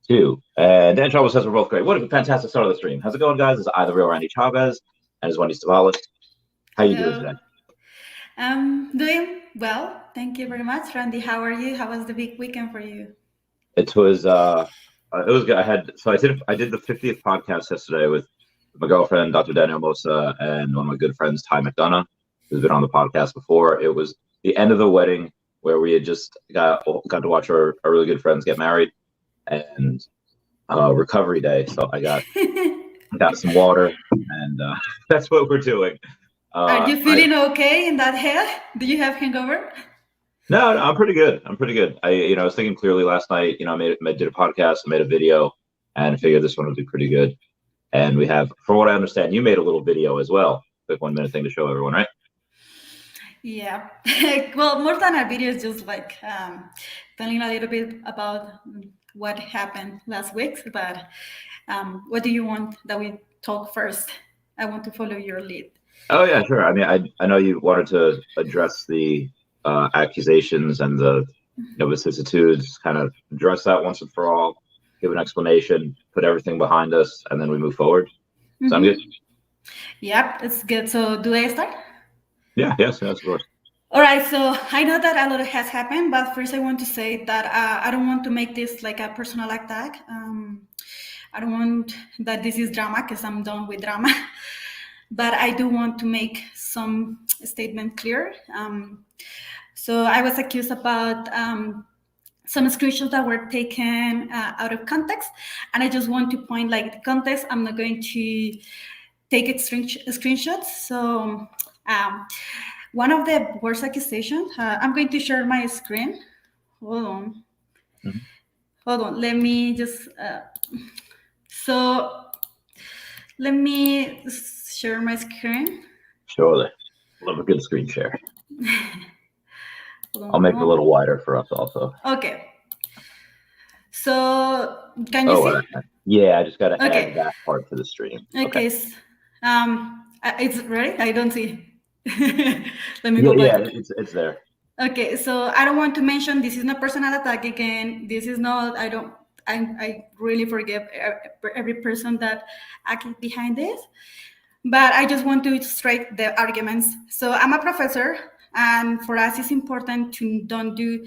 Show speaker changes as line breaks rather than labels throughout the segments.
2. And Dan Chavez says we're both great. What a fantastic start of the stream. How's it going, guys? It's I, the real Randy Chavez, and it's Wendy Stibalis. How you doing today?
I'm doing well. Thank you very much, Randy. How are you? How was the big weekend for you?
It was good. I did the 50th podcast yesterday with my girlfriend, Dr. Daniel Mosa, and one of my good friends, Ty McDonough, who's been on the podcast before. It was the end of the wedding where we had just got to watch our really good friends get married, and recovery day. So I got some water, and that's what we're doing.
Are you feeling okay in that head? Do you have hangover?
No, I'm pretty good. I was thinking clearly last night. I did a podcast, I made a video, and I figured this one would be pretty good. And we have, from what I understand, you made a little video as well. Quick 1 minute thing to show everyone, right?
Yeah. Well, more than a video, is just like telling a little bit about what happened last week. But what do you want that we talk first? I want to follow your lead.
Oh yeah, sure. I mean, I know you wanted to address the accusations and the vicissitudes, kind of address that once and for all, give an explanation, put everything behind us, and then we move forward. Sound good?
Yep, it's good. So do I start?
Yes, of course.
All right, so I know that a lot has happened, but first I want to say that I don't want to make this like a personal attack. I don't want that this is drama, because I'm done with drama. But I do want to make some statement clear. So I was accused about some screenshots that were taken out of context. And I just want to point like the context. I'm not going to take screenshots. So one of the worst accusations, I'm going to share my screen. Hold on. Hold on. Let me just, let me share my screen.
Surely. Love a good screen share. I'll make it a little wider for us also.
Okay. So can you see?
Yeah, I just got to add that part to the stream.
Okay. It's ready? I don't see. Let me go back.
Yeah, it's there.
Okay, so I don't want to mention, this is not personal attack again. This is not, I really forgive every person that acted behind this. But I just want to straight the arguments. So I'm a professor, and for us it's important to don't do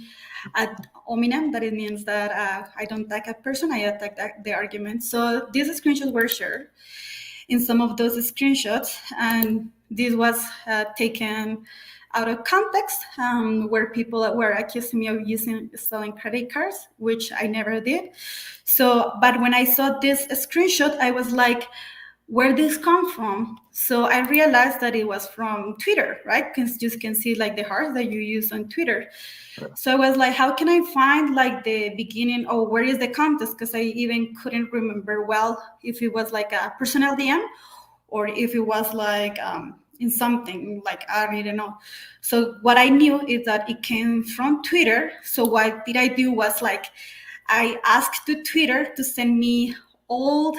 ad hominem. That it means that I don't attack a person, I attack the argument. So these screenshots were shared in some of those screenshots, and this was taken out of context, where people were accusing me of stolen credit cards, which I never did. So, but when I saw this screenshot, I was like, where this come from? So I realized that it was from Twitter, right? Because you can see like the hearts that you use on Twitter. So I was like, how can I find like the beginning, or where is the context? Because I even couldn't remember well if it was like a personal DM or if it was like in something like, I don't know. So what I knew is that it came from Twitter. So what did I do was like, I asked to Twitter to send me all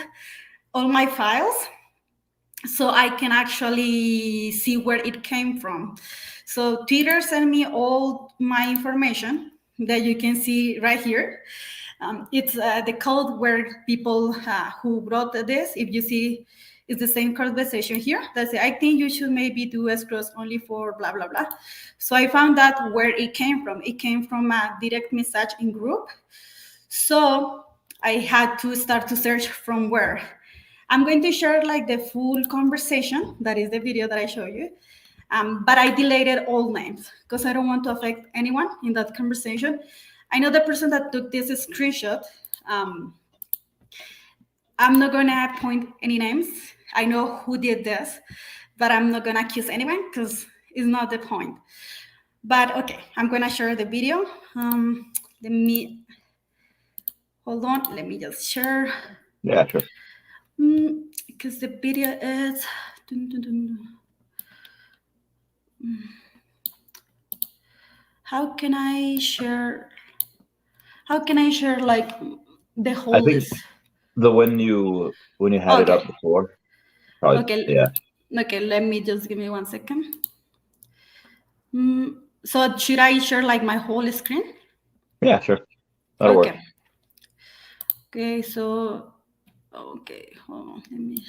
my files so I can actually see where it came from. So Twitter sent me all my information that you can see right here. It's the code where people who wrote this, if you see, it's the same conversation here. That's it. I think you should maybe do escrows only for blah, blah, blah. So I found out where it came from. It came from a direct message in group. So I had to start to search from where. I'm going to share like the full conversation. That is the video that I show you. But I deleted all names because I don't want to affect anyone in that conversation. I know the person that took this screenshot. I'm not going to point any names. I know who did this, but I'm not going to accuse anyone because it's not the point. But okay, I'm going to share the video. Hold on. Let me just share.
Yeah, sure.
Because the video is. How can I share like the whole
I think
list?
when you had it up before. Probably,
okay.
Yeah.
Okay, let me just give me 1 second. So should I share like my whole screen?
Yeah, sure. That'll work.
Okay, so okay, hold on, let me.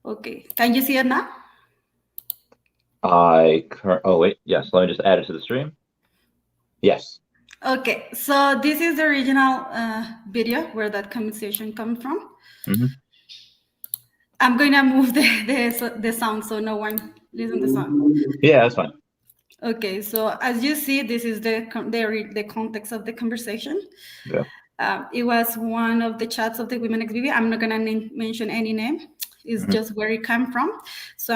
Okay, can you see it now?
Oh wait, yes. Let me just add it to the stream. Yes.
Okay, so this is the original video where that conversation comes from.
Mm-hmm.
I'm going to move the sound so no one listen the sound.
Yeah, that's fine.
Okay, so as you see, this is the context of the conversation.
Yeah.
It was one of the chats of the Women XBB. I'm not gonna mention any name. It's
Mm-hmm.
just where it came from. So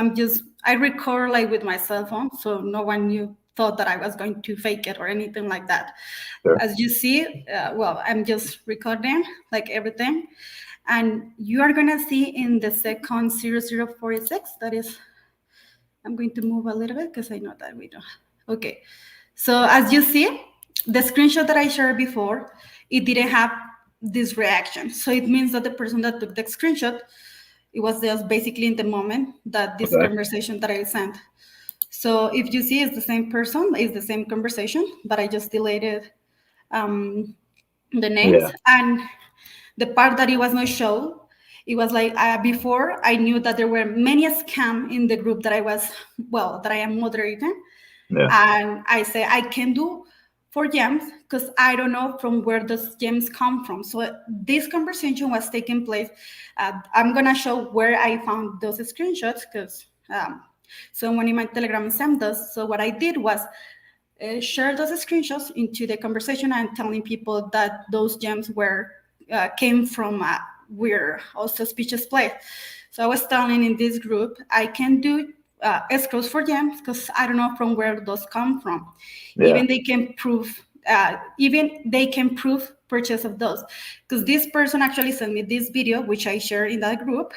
I record like with my cell phone, so no one thought that I was going to fake it or anything like that.
Sure.
As you see, I'm just recording like everything. And you are gonna see in the second 0046, that is, I'm going to move a little bit because I know that we don't. Okay, so as you see, the screenshot that I shared before, it didn't have this reaction. So it means that the person that took the screenshot, it was just basically in the moment that this conversation that I sent. So if you see, it's the same person, it's the same conversation, but I just deleted the names.
Yeah.
And the part that it was not shown, it was like before I knew that there were many scams in the group that I am moderating.
Yeah.
And I say I can do for gems because I don't know from where those gems come from. So this conversation was taking place. I'm gonna show where I found those screenshots because someone in my Telegram sent us. So what I did was share those screenshots into the conversation and telling people that those gems came from a weird or suspicious place. So I was telling in this group, I can do escrows for gems because I don't know from where those come from.
Yeah.
Even they can prove purchase of those. Because this person actually sent me this video, which I share in that group.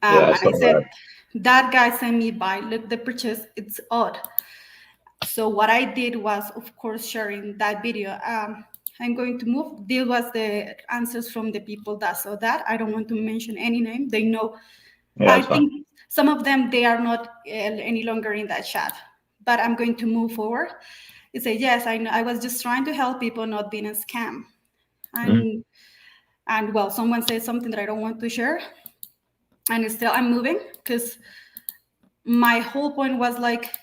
Yeah,
and I said, that guy sent me by, look, the purchase, it's odd. So what I did was, of course, sharing that video. I'm going to move. This was the answers from the people that saw that. I don't want to mention any name. They know.
Yeah,
I think some of them, they are not any longer in that chat. But I'm going to move forward. It says, yes, I know. I was just trying to help people not being a scam. And well, someone said something that I don't want to share. And still I'm moving because my whole point was like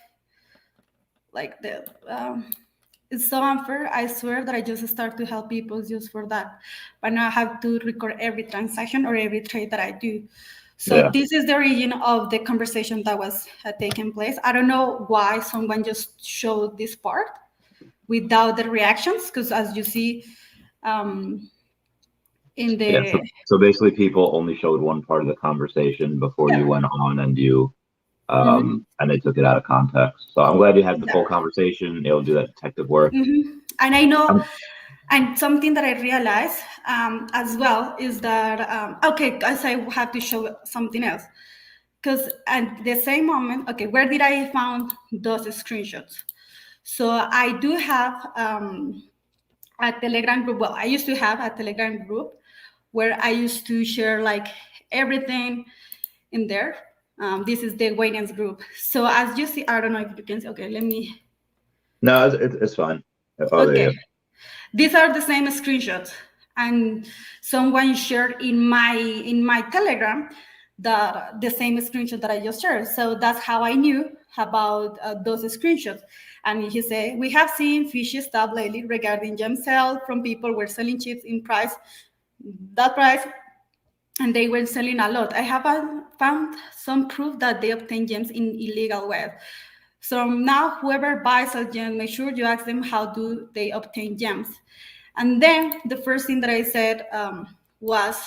it's so unfair. I swear that I just start to help people just for that. But now I have to record every transaction or every trade that I do. So this is the origin of the conversation that was taking place. I don't know why someone just showed this part without the reactions, because as you see in the...
So basically people only showed one part of the conversation before you went on and you and they took it out of context. So I'm glad you had the full conversation, able to do that detective work.
And I know, and something that I realized as well is that, okay, guys, I have to show something else. Because at the same moment, okay, where did I found those screenshots? So I do have a Telegram group. Well, I used to have a Telegram group where I used to share like everything in there. This is the Wayne's group. So as you see, I don't know if you can see. Okay, let me.
No, it's fine.
Okay, these are the same screenshots, and someone shared in my Telegram the same screenshot that I just shared. So that's how I knew about those screenshots. And he said, we have seen fishy stuff lately regarding gem sale from people who were selling chips in that price, and they were selling a lot. I have found some proof that they obtain gems in illegal ways. So now whoever buys a gem, make sure you ask them how do they obtain gems. And then the first thing that I said was,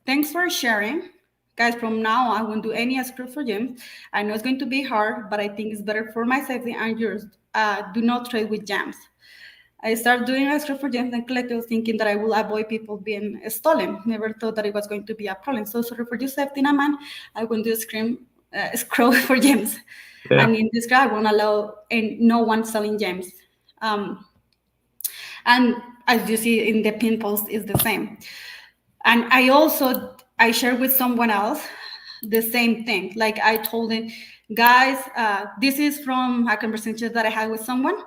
thanks for sharing. Guys, from now on, I won't do any escrow for gems. I know it's going to be hard, but I think it's better for my safety and yours. Do not trade with gems. I started doing escrow for gems and collectibles thinking that I will avoid people being stolen. Never thought that it was going to be a problem. So sorry for your safety, man. I won't do escrow for gems. Yeah. And in this case, I won't allow no one selling gems. And as you see in the pin post, is the same. And I shared with someone else the same thing. Like I told him, guys, this is from a conversation that I had with someone.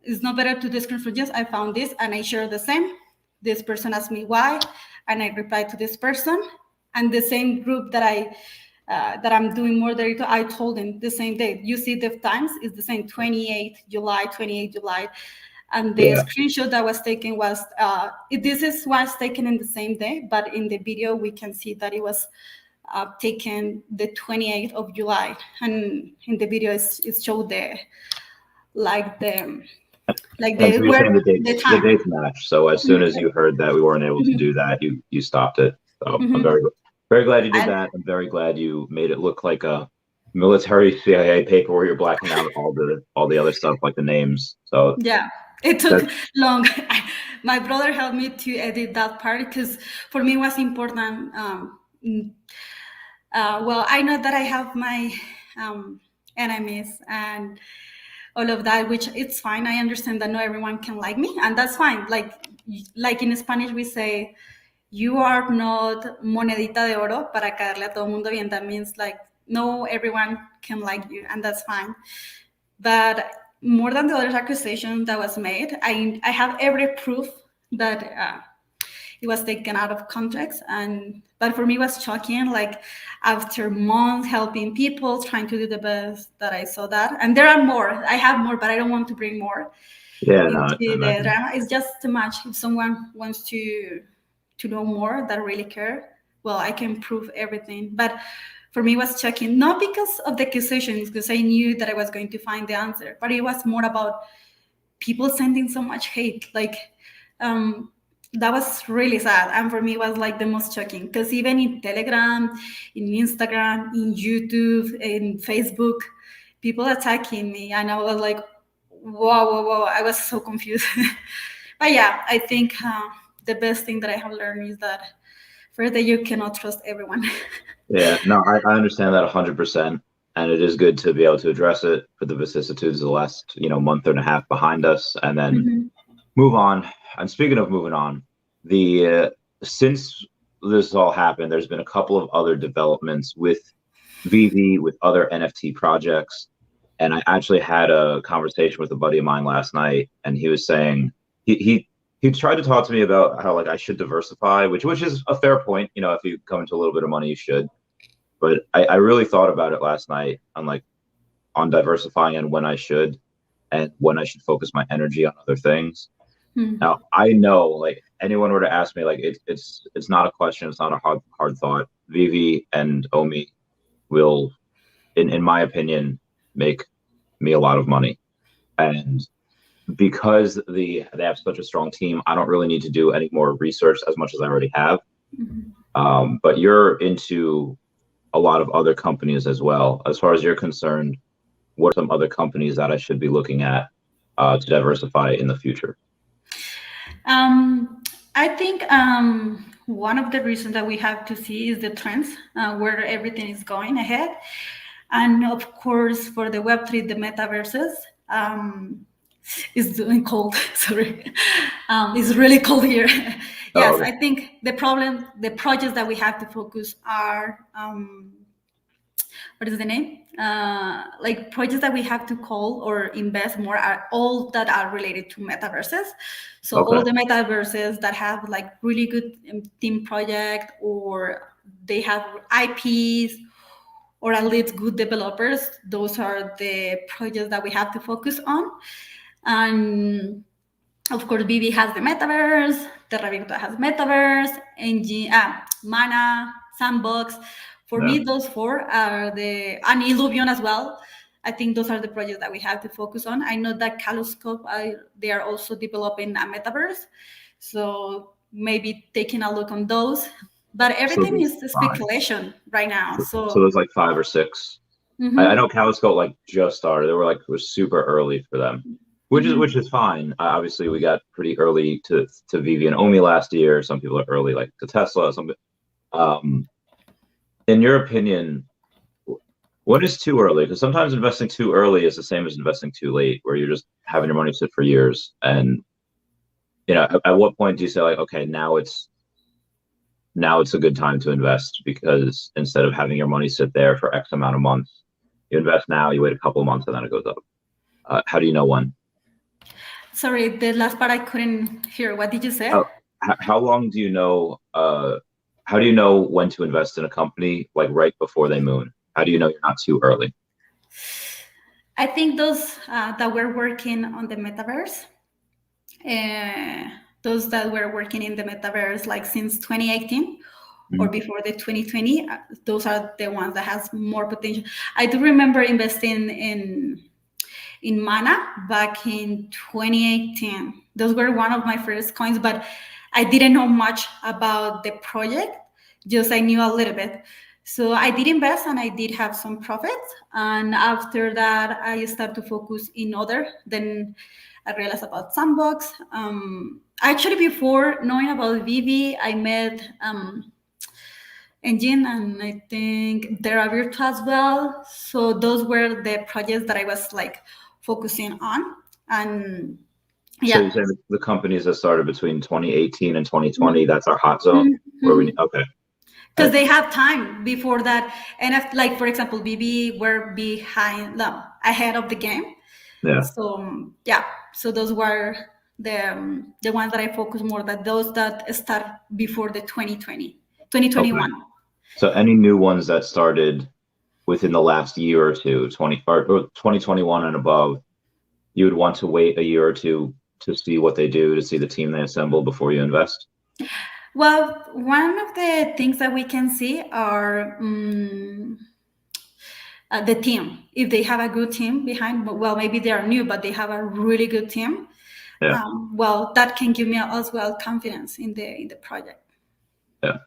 it's not better to do screenshot. Yes, I found this and I share the same. This person asked me why, and I replied to this person. And the same group that I'm doing more there, I told them the same day. You see the times is the same, 28 July. And the screenshot that was taken was, this was taken in the same day, but in the video we can see that it was taken the 28th of July. And in the video it showed the
And so you're saying
time.
the dates match. So as soon as you heard that we weren't able to do that, you stopped it. So I'm very glad you did that. I'm very glad you made it look like a military CIA paper where you're blacking out all the other stuff like the names. So
yeah, it took long. My brother helped me to edit that part because for me it was important. Well, I know that I have my enemies and all of that, which it's fine. I understand that not everyone can like me, and that's fine. Like in Spanish we say, you are not monedita de oro para caerle a todo mundo bien. That means like no everyone can like you, and that's fine. But more than the other accusation that was made, I have every proof that it was taken out of context. But for me it was shocking, like after months helping people, trying to do the best, that I saw that. And there are more, I have more, but I don't want to bring more into the drama. It's just too much. If someone wants to know more, that really care, well, I can prove everything. But for me it was shocking, not because of the accusations, because I knew that I was going to find the answer, but it was more about people sending so much hate. That was really sad. And for me, it was like the most shocking, because even in Telegram, in Instagram, in YouTube, in Facebook, people attacking me. And I was like, whoa. I was so confused. But yeah, I think the best thing that I have learned is that further, you cannot trust everyone.
Yeah, no, I understand that 100%. And it is good to be able to address it for the vicissitudes of the last, month and a half behind us, and then move on. And speaking of moving on, since this all happened, there's been a couple of other developments with veve, with other NFT projects. And I actually had a conversation with a buddy of mine last night, and he was saying he tried to talk to me about how I should diversify, which is a fair point. If you come into a little bit of money, you should. But I really thought about it last night on diversifying and when I should focus my energy on other things. Now I know, anyone were to ask me, it's not a question, it's not a hard thought. veve and Omi will, in my opinion, make me a lot of money, and because they have such a strong team, I don't really need to do any more research as much as I already have. But you're into a lot of other companies as well. As far as you're concerned, what are some other companies that I should be looking at to diversify in the future?
I think one of the reasons that we have to see is the trends, where everything is going ahead. And of course, for the Web3, the metaverses, it's doing cold. Sorry. It's really cold here. Yes, I think the projects that we have to focus are, what is the name? Projects that we have to call or invest more are all that are related to metaverses. So all the metaverses that have really good team project, or they have IPs, or at least good developers, those are the projects that we have to focus on. And of course, veve has the metaverse, Rarity has metaverse, Mana, Sandbox. For me, those four are and Illuvion as well. I think those are the projects that we have to focus on. I know that Caloscope, they are also developing a metaverse. So maybe taking a look on those. But everything is speculation right now. So
there's 5 or 6. I know Caloscope just started. They were was super early for them, which is fine. Obviously, we got pretty early to veve and Omi last year. Some people are early to Tesla. In your opinion, what is too early? Because sometimes investing too early is the same as investing too late, where you're just having your money sit for years. And at what point do you say okay, now it's a good time to invest? Because instead of having your money sit there for X amount of months, you invest now, you wait a couple of months, and then it goes up. How do you know when?
Sorry, the last part I couldn't hear. What did you say?
Oh, how long do you know? How do you know when to invest in a company? Like right before they moon? How do you know you're not too early?
I think those that were working on the metaverse, uh, those that were working in the metaverse like since 2018 or
Mhm.
before the 2020, those are the ones that has more potential. I do remember investing in Mana back in 2018. Those were one of my first coins, but I didn't know much about the project. Just I knew a little bit. So I did invest and I did have some profits. And after that, I started to focus in other. Then I realized about Sandbox. Actually, before knowing about veve, I met Engine and I think Rarity as well. So those were the projects that I was like focusing on. And
So you
yeah.
say the companies that started between 2018 and 2020, that's our hot zone where we need, okay.
Because they have time before that. And if, like, for example, BB were behind, no, ahead of the game.
Yeah.
So yeah, so those were the ones that I focus more, that those that start before the 2020, 2021.
Okay. So any new ones that started within the last year or two, 2021 and above, you would want to wait a year or two to see what they do, to see the team they assemble before you invest?
Well, one of the things that we can see are the team. If they have a good team behind, well, maybe they are new, but they have a really good team.
Yeah.
Well, that can give me as well confidence in the project.
Yeah.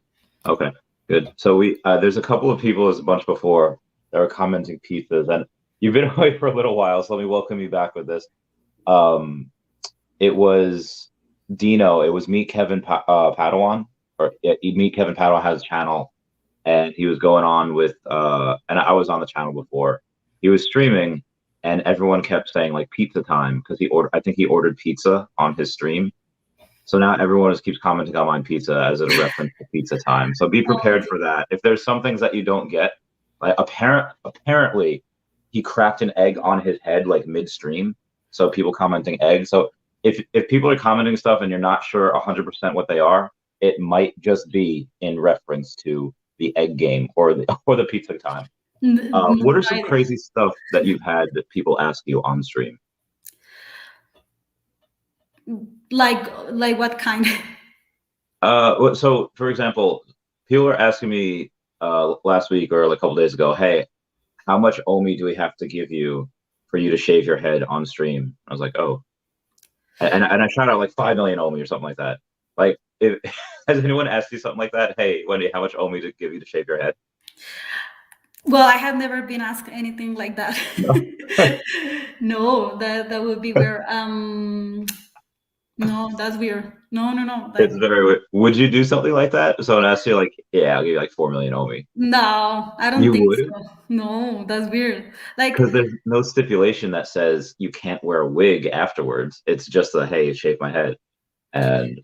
Okay. Good. So we there's a couple of people, there's a bunch before, that are commenting pizzas, and you've been away for a little while, so let me welcome you back with this. It was Dino. It was Meet Kevin Padawan, or yeah, Meet Kevin Padawan has a channel, and he was going on with and I was on the channel before. He was streaming, and everyone kept saying like pizza time because I think he ordered pizza on his stream. So now everyone just keeps commenting on my pizza as a reference to pizza time. So be prepared for that. If there's some things that you don't get, like apparently he cracked an egg on his head like midstream. So people commenting egg. So if people are commenting stuff and you're not sure 100% what they are, it might just be in reference to the egg game or the pizza time. What are some crazy stuff that you've had that people ask you on stream?
Like what kind?
So for example, people were asking me last week or like a couple days ago, hey, how much OMI do we have to give you for you to shave your head on stream? I was like, oh, and I shot out like 5 million OMI or something like that. Like, if has anyone asked you something like that? Hey, Wendy, how much OMI to give you to shave your head?
Well, I have never been asked anything like that.
No.
No, that would be weird. No, that's weird. No.
It's very weird. Would you do something like that? Someone asks you like, yeah, I'll give you like 4 million OMI.
No, I don't
You
think
would?
so. No, that's weird. Like,
Because there's no stipulation that says you can't wear a wig afterwards. It's just a hey, shave my head. And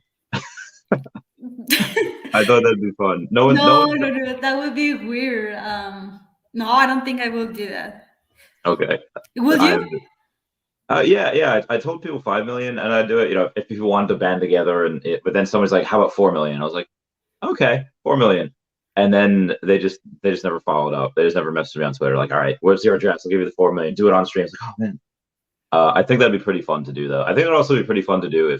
I thought that'd be fun. No,
that would be weird. No, I don't think I will do that.
okay.
Will
I
you?
yeah. I told people 5 million, and I'd do it. You know, if people wanted to band together, but then someone's like, "How about 4 million?" I was like, "Okay, 4 million." And then they just never followed up. They just never messaged me on Twitter. Like, all right, where's your address? I'll give you the 4 million. Do it on stream. It's like, oh man. I think that'd be pretty fun to do, though. I think it'd also be pretty fun to do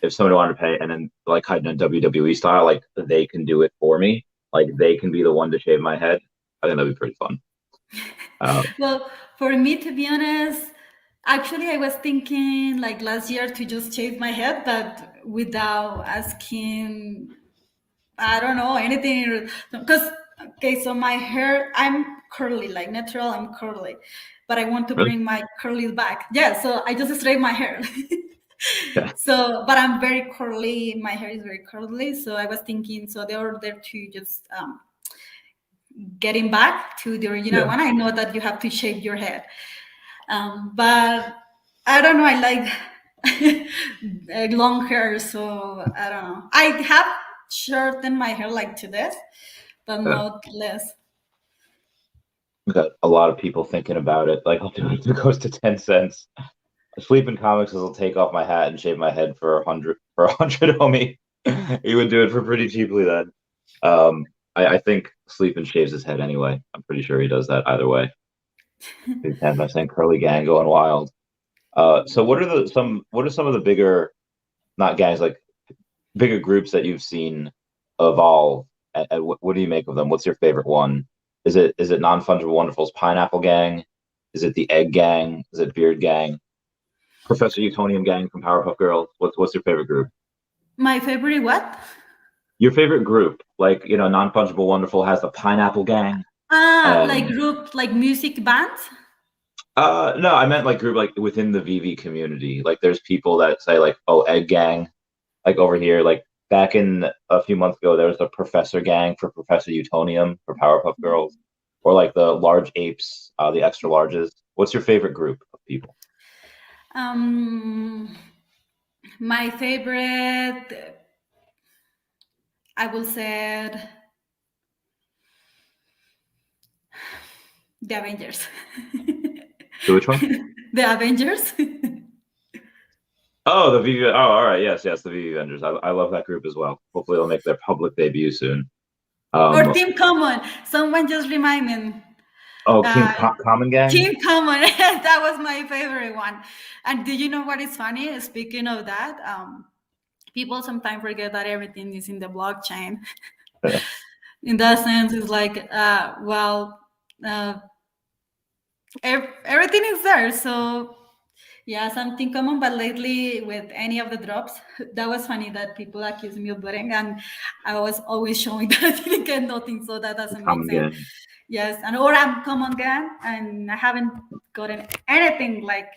if somebody wanted to pay, and then like kind of WWE style, like they can do it for me. Like they can be the one to shave my head. I think that'd be pretty fun.
Well, for me, to be honest, actually, I was thinking like last year to just shave my head, but without asking, I don't know, anything. Because, okay, so my hair, I'm curly, like natural, I'm curly, but I want to
Really?
bring my curly back. Yeah, so I just straighten my hair.
Yeah.
So, but I'm very curly, my hair is very curly. So I was thinking, so they were there to just getting back to the original one. I know that you have to shave your head. But I don't know, I like long hair, so I don't know. I have shortened my hair like to this, but not less.
Got a lot of people thinking about it. Like, I'll do it if it goes to 10 cents. Sleeping Comics will take off my hat and shave my head for 100 homie. He would do it for pretty cheaply then. I think Sleeping shaves his head anyway. I'm pretty sure he does that either way. His 10% curly gang going wild. So what are some of the bigger, not gangs, like bigger groups that you've seen evolve? And what do you make of them? What's your favorite one? Is it Non-Fungible Wonderful's Pineapple Gang? Is it the Egg Gang? Is it Beard Gang? Professor Utonium Gang from Powerpuff Girls? What's your favorite group?
My favorite what?
Your favorite group, like Non-Fungible Wonderful has the Pineapple Gang.
Like group, like music bands.
No, I meant like group, like within the veve community. Like there's people that say like, oh, Egg Gang, like over here, like back in a few months ago, there was the Professor Gang for Professor Utonium for Powerpuff Girls, or like the Large Apes, the extra larges. What's your favorite group of people?
My favorite, I will say, the Avengers.
Which one?
The Avengers.
Oh, the VV. Oh, all right. Yes, the VV Vendors. I love that group as well. Hopefully, they'll make their public debut soon.
Or Team Common. Someone just remind me.
Oh, Common Gang?
Team Common. That was my favorite one. And do you know what is funny? Speaking of that, people sometimes forget that everything is in the blockchain. In that sense, it's like, everything is there. So yeah, something common. But lately, with any of the drops, that was funny that people accuse me of betting, and I was always showing that I didn't get nothing. So that doesn't make sense. Gang. Yes, or I'm common gang, and I haven't gotten anything like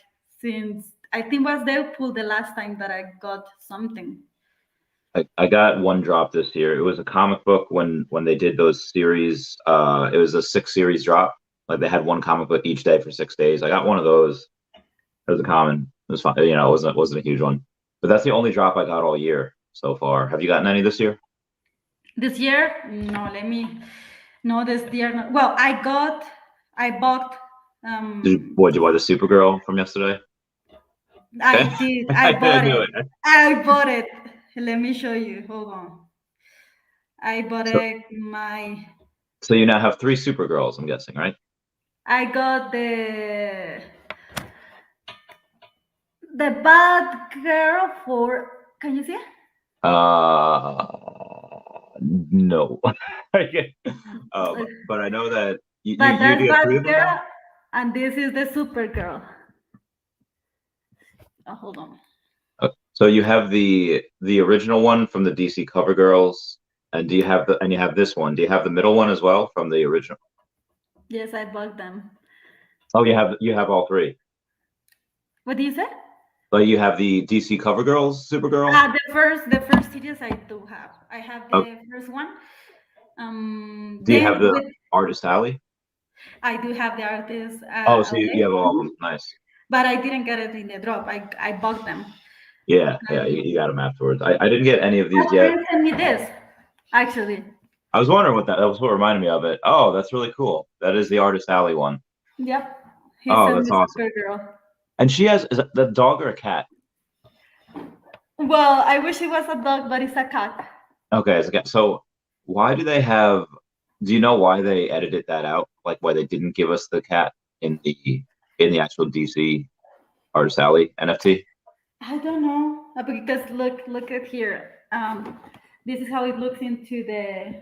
since I think was Deadpool the last time that I got something.
I got one drop this year. It was a comic book when they did those series. It was a 6-series drop. Like they had one comic book each day for 6 days. I got one of those. It was a common. It was fun. It wasn't a huge one. But that's the only drop I got all year so far. Have you gotten any this year?
This year? No, this year. No. Well, I bought.
Did you buy the Supergirl from yesterday?
I did. I bought it. I bought it. Let me show you. Hold on. I bought it.
So you now have 3 Supergirls, I'm guessing, right?
I got the bad girl for. Can you see it?
No. But I know that you
that's
bad
girl, and this is the Supergirl. Oh, hold on.
So you have the original one from the DC Cover Girls, and you have this one. Do you have the middle one as well from the original?
Yes, I bought them.
Oh, you have all 3.
What do you say?
But you have the DC Cover Girls, Supergirl.
The first series I do have. I have the first one.
Do you have the Artist Alley?
I do have the Artist.
So you have all of them. Nice.
But I didn't get it in the drop. I bought them.
Yeah, you got them afterwards. I didn't get any of these yet.
Send me this, actually.
I was wondering that was what reminded me of it. Oh, that's really cool. That is the Artist Alley one.
Yep.
That's awesome.
Girl.
And she has, is that the dog or a cat?
Well, I wish it was a dog, but it's a cat.
Okay, it's a cat. So why do you know why they edited that out? Like why they didn't give us the cat in the actual DC Artist Alley NFT?
I don't know, because look at here. This is how it looks into the.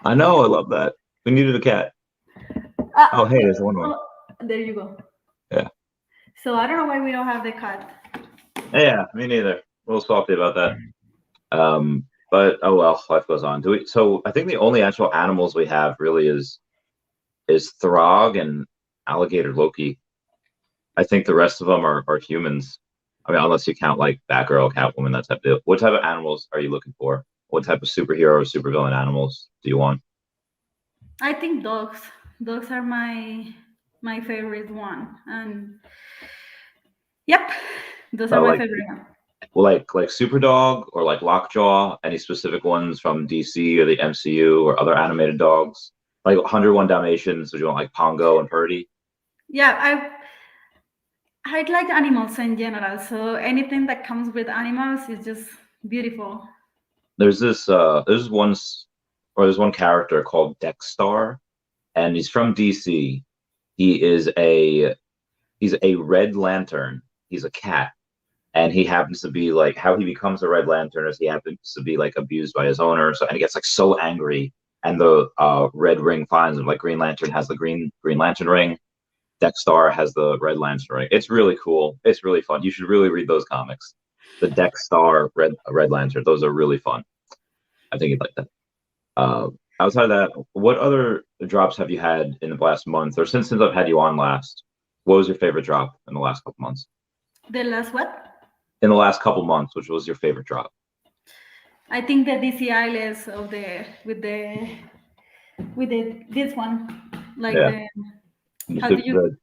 I know, I love that. We needed a cat. Hey, there's one more.
There you go.
Yeah.
So I don't know why we don't have the cat.
Yeah, me neither. A little salty about that. But oh well, life goes on. So I think the only actual animals we have really is Throg and Alligator Loki. I think the rest of them are humans. I mean, unless you count like Batgirl, Catwoman, that type of deal. What type of animals are you looking for? What type of superhero or supervillain animals do you want?
I think dogs. Dogs are my favorite one. And yep, those are my favorite one.
Well, like Superdog or like Lockjaw, any specific ones from DC or the MCU or other animated dogs? Like 101 Dalmatians, would you want like Pongo and Purdy?
Yeah, I like animals in general, so anything that comes with animals is just beautiful.
There's one character called Dexstar, and he's from DC. He is he's a Red Lantern. He's a cat, and he happens to be like how he becomes a Red Lantern is he happens to be like abused by his owner, so and he gets like so angry, and the Red Ring finds him. Like Green Lantern has the Green Lantern ring. Dexstar has the Red Lantern ring. It's really cool. It's really fun. You should really read those comics. The Dexstar Red Lantern. Those are really fun. I think you'd like that. Uh, Outside of that, what other drops have you had in the last month, or since I've had you on last? What was your favorite drop in the last couple months?
The last what?
In the last couple months, which was your favorite drop?
I think the DC eyeless of the with this one, like
Yeah,
how do you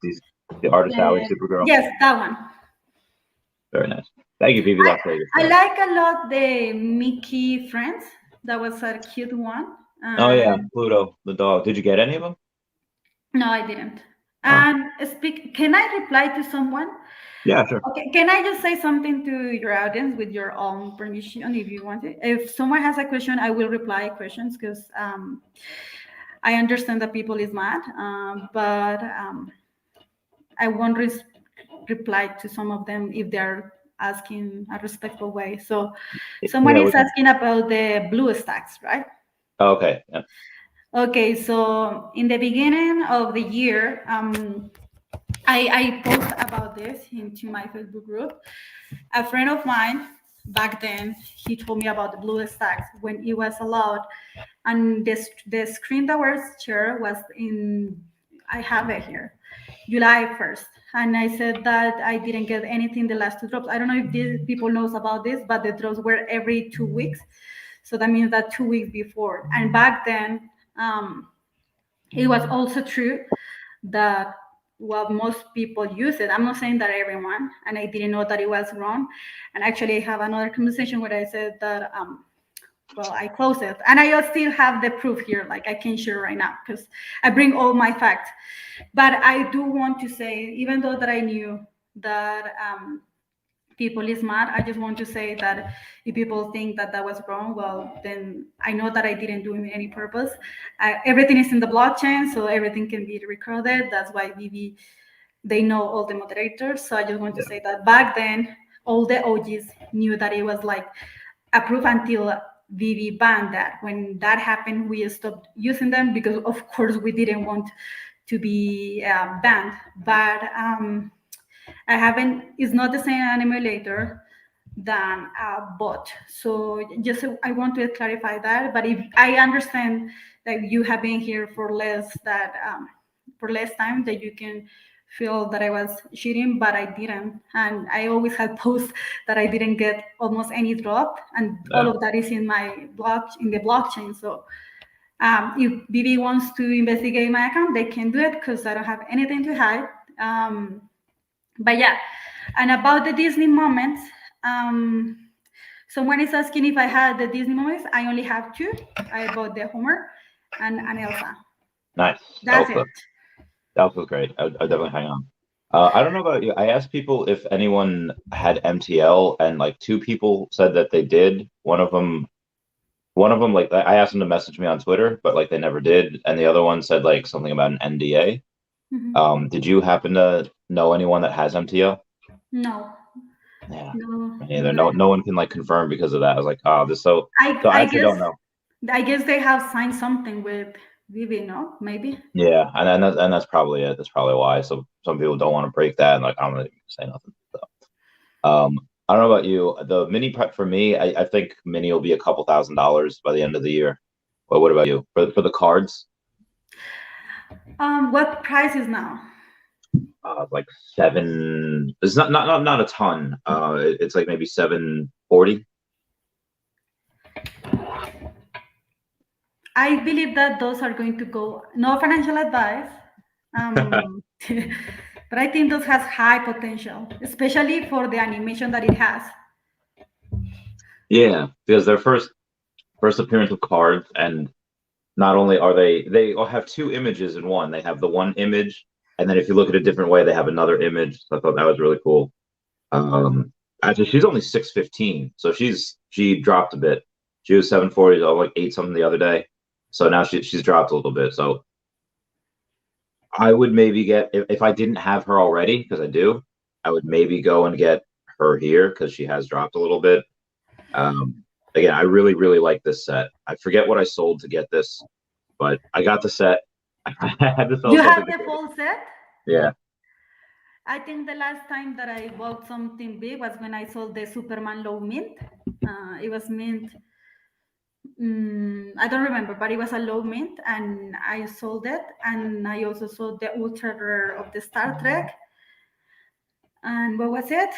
the artist alley Supergirl.
yes, that one.
Very nice. Thank you, Vivi Las Vegas.
I like a lot the Mickey Friends. That was a cute one.
Oh yeah, Pluto the dog. Did you get any of them?
No, I didn't.
Oh.
And can I reply to someone?
Yeah, sure.
Okay, can I just say something to your audience with your own permission if you want it? If someone has a question, I will reply questions because I understand that people is mad, but I won't reply to some of them if they're asking a respectful way. So someone is asking about the blue stacks, right?
Okay. Yeah.
Okay, so in the beginning of the year, I post about this into my Facebook group. A friend of mine back then, he told me about the blue stacks when it was allowed, and the screen that was shared was I have it here, July 1st, and I said that I didn't get anything the last two drops. I don't know if these people knows about this, but the drops were every 2 weeks, so that means that 2 weeks before. And back then, it was also true that most people use it. I'm not saying that everyone, and I didn't know that it was wrong. And actually, I have another conversation where I said that, I closed it, and I still have the proof here. Like I can share right now because I bring all my facts. But I do want to say, even though that I knew that people is mad, I just want to say that if people think that that was wrong, well, then I know that I didn't do it any purpose. Everything is in the blockchain, so everything can be recorded. That's why veve, they know all the moderators. So I just want to say that back then, all the OGs knew that it was like approved until veve banned that. When that happened, we stopped using them because, of course, we didn't want to be banned. But I haven't, it's not the same emulator than a bot. So just I want to clarify that. But if I understand that you have been here for less time, that you can feel that I was cheating, but I didn't. And I always had posts that I didn't get almost any drop, and all of that is in my in the blockchain. So if veve wants to investigate my account, they can do it because I don't have anything to hide. But yeah, and about the Disney moments, someone is asking if I had the Disney moments. I only have two. I bought the Homer and Elsa.
Nice.
That's it.
That was great. I'll definitely hang on. I don't know about you. I asked people if anyone had MTL, and like 2 people said that they did. One of them, like I asked them to message me on Twitter, but like they never did. And the other one said like something about an NDA. Mm-hmm. Did you happen to know anyone that has MTL?
No.
Yeah. No. Either. No one can like confirm because of that. I was like, oh, this so. I actually don't know.
I guess they have signed something with veve, no? Maybe.
Yeah, and that's probably it. That's probably why. So some people don't want to break that, and like I'm gonna say nothing. So, I don't know about you. The mini prep for me, I think mini will be a couple $1,000s by the end of the year. But what about you for the cards?
What price is now?
Like 7. It's not a ton. It's like maybe 740.
I believe that those are going to go. No financial advice, but I think those has high potential, especially for the animation that it has.
Yeah, because their first appearance of cards, and not only are they all have 2 images in one. They have the one image And then if you look at a different way, they have another image. So I thought that was really cool. Actually, she's only 6'15", so she dropped a bit. She was 740, like 8 something the other day. So now she's dropped a little bit. So I would maybe get, if I didn't have her already, because I do, I would maybe go and get her here because she has dropped a little bit. Again, I really, really like this set. I forget what I sold to get this, but I got the set. I had to sell
You have
something.
the full set?
Yeah.
I think the last time that I bought something big was when I sold the Superman low mint. It was mint. I don't remember, but it was a low mint, and I sold it. And I also sold the ultra rare of the Star Trek. And what was it?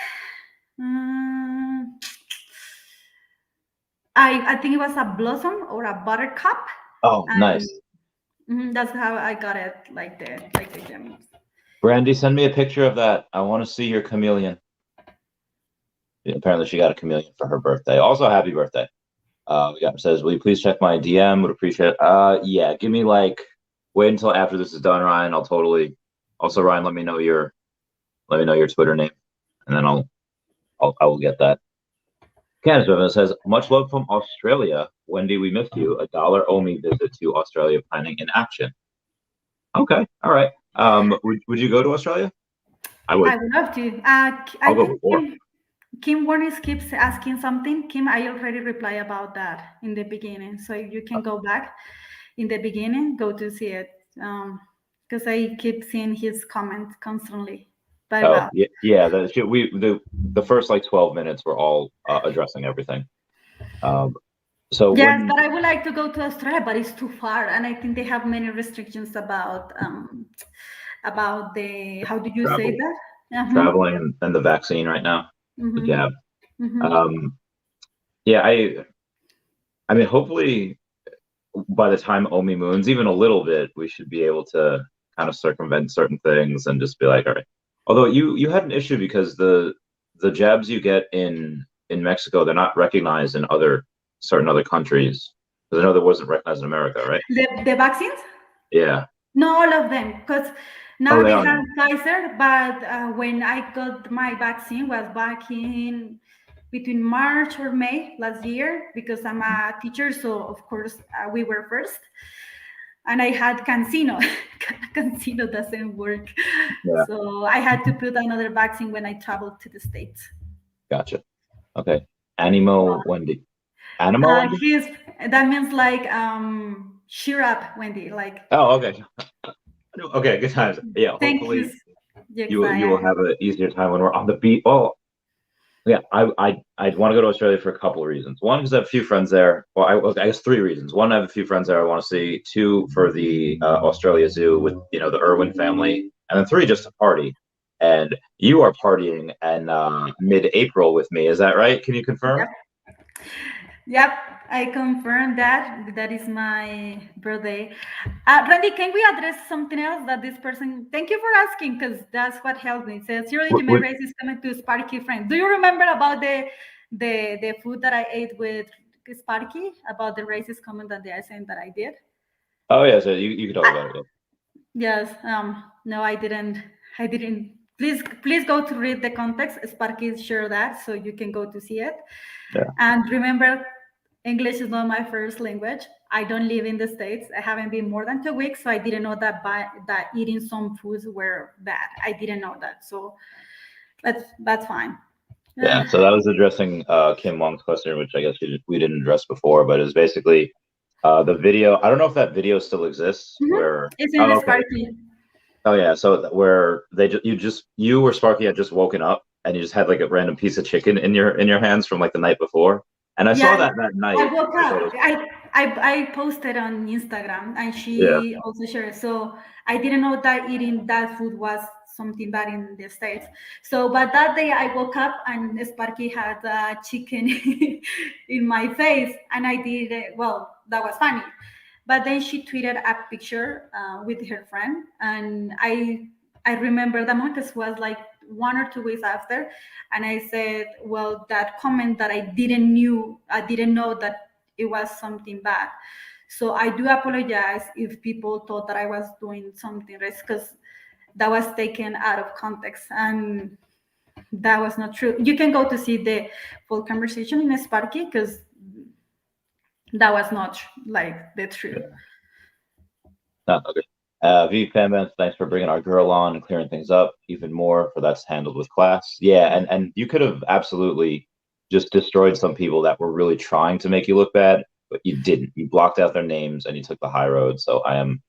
I think it was a blossom or a buttercup.
Oh,
And
nice.
that's how I got it, like the gems.
Brandy, send me a picture of that. I want to see your chameleon. Yeah, apparently, she got a chameleon for her birthday. Also, happy birthday. Says, will you please check my DM? Would appreciate it. Yeah, give me wait until after this is done, Ryan. I'll totally. Also, Ryan, let me know your Twitter name, and then I will get that. Candace says, much love from Australia. Wendy, we missed you. $1 Omi visit to Australia planning in action. Okay, all right. Would you go to Australia? I would.
I would love to.
I'll go
think
before.
Kim Warnis keeps asking something. Kim, I already replied about that in the beginning, so you can go back in the beginning, go to see it, because I keep seeing his comments constantly. But well,
yeah. The first 12 minutes were all addressing everything. So
yes, but I would like to go to Australia, but it's too far, and I think they have many restrictions about the, how do you
travel,
say that?
Traveling and the vaccine right now, the jab. Yeah, I mean, hopefully by the time Omi moons even a little bit, we should be able to kind of circumvent certain things and just be like, all right. Although you had an issue because the jabs you get in Mexico, they're not recognized in certain other countries. Because I know that wasn't recognized in America, right?
The vaccines?
Yeah.
No, all of them, because now
they
they
are
have
now.
Pfizer, but when I got my vaccine was back in between March or May last year, because I'm a teacher, so of course we were first. And I had Cancino. Cancino doesn't work.
Yeah.
So I had to put another vaccine when I traveled to the States.
Gotcha. Okay. Animo Wendy. Animo Wendy?
That means cheer up, Wendy.
Oh, okay. Okay, good times. Yeah,
Thank
hopefully
you.
you will have an easier time when we're on the beat. Oh, yeah, I'd want to go to Australia for a couple of reasons. One, because I have a few friends there. Well, I guess 3 reasons. One, I have a few friends there I want to see. 2, for the Australia Zoo with the Irwin family, and then 3, just to party. And you are partying in mid-April with me. Is that right? Can you confirm?
Yep, I confirm that. That is my birthday. Randy, can we address something else that this person? Thank you for asking, because that's what helped me. It says your legitimate race is coming to Sparky friend. Do you remember about the food that I ate with Sparky, about the racist comment that they are saying that I did?
Oh yeah, so you can talk about it.
Yes. No, I didn't. Please go to read the context. Sparky shared that, so you can go to see it.
Yeah.
And remember, English is not my first language. I don't live in the States. I haven't been more than 2 weeks, so I didn't know that eating some foods were bad. I didn't know that, so that's fine.
Yeah, so that was addressing Kim Wong's question, which I guess we didn't address before, but it's basically the video. I don't know if that video still exists. Where
it's in the Sparky.
Oh yeah, so where you or Sparky had just woken up and you just had a random piece of chicken in your hands from the night before, and I saw that night.
I woke up. I posted on Instagram, and she also shared. So I didn't know that eating that food was something bad in the States. So, but that day I woke up and Sparky had chicken in my face, and I did it. Well, that was funny. But then she tweeted a picture with her friend, and I remember that moment, because it was 1 or 2 weeks after, and I said, well, that comment that I didn't know that it was something bad. So I do apologize if people thought that I was doing something racist, because that was taken out of context, and that was not true. You can go to see the full conversation in Sparky, because that was not like the truth.
No, okay. V Fanman, thanks for bringing our girl on and clearing things up even more, for that's handled with class. Yeah, and you could have absolutely just destroyed some people that were really trying to make you look bad, but you didn't. You blocked out their names and you took the high road. So I'm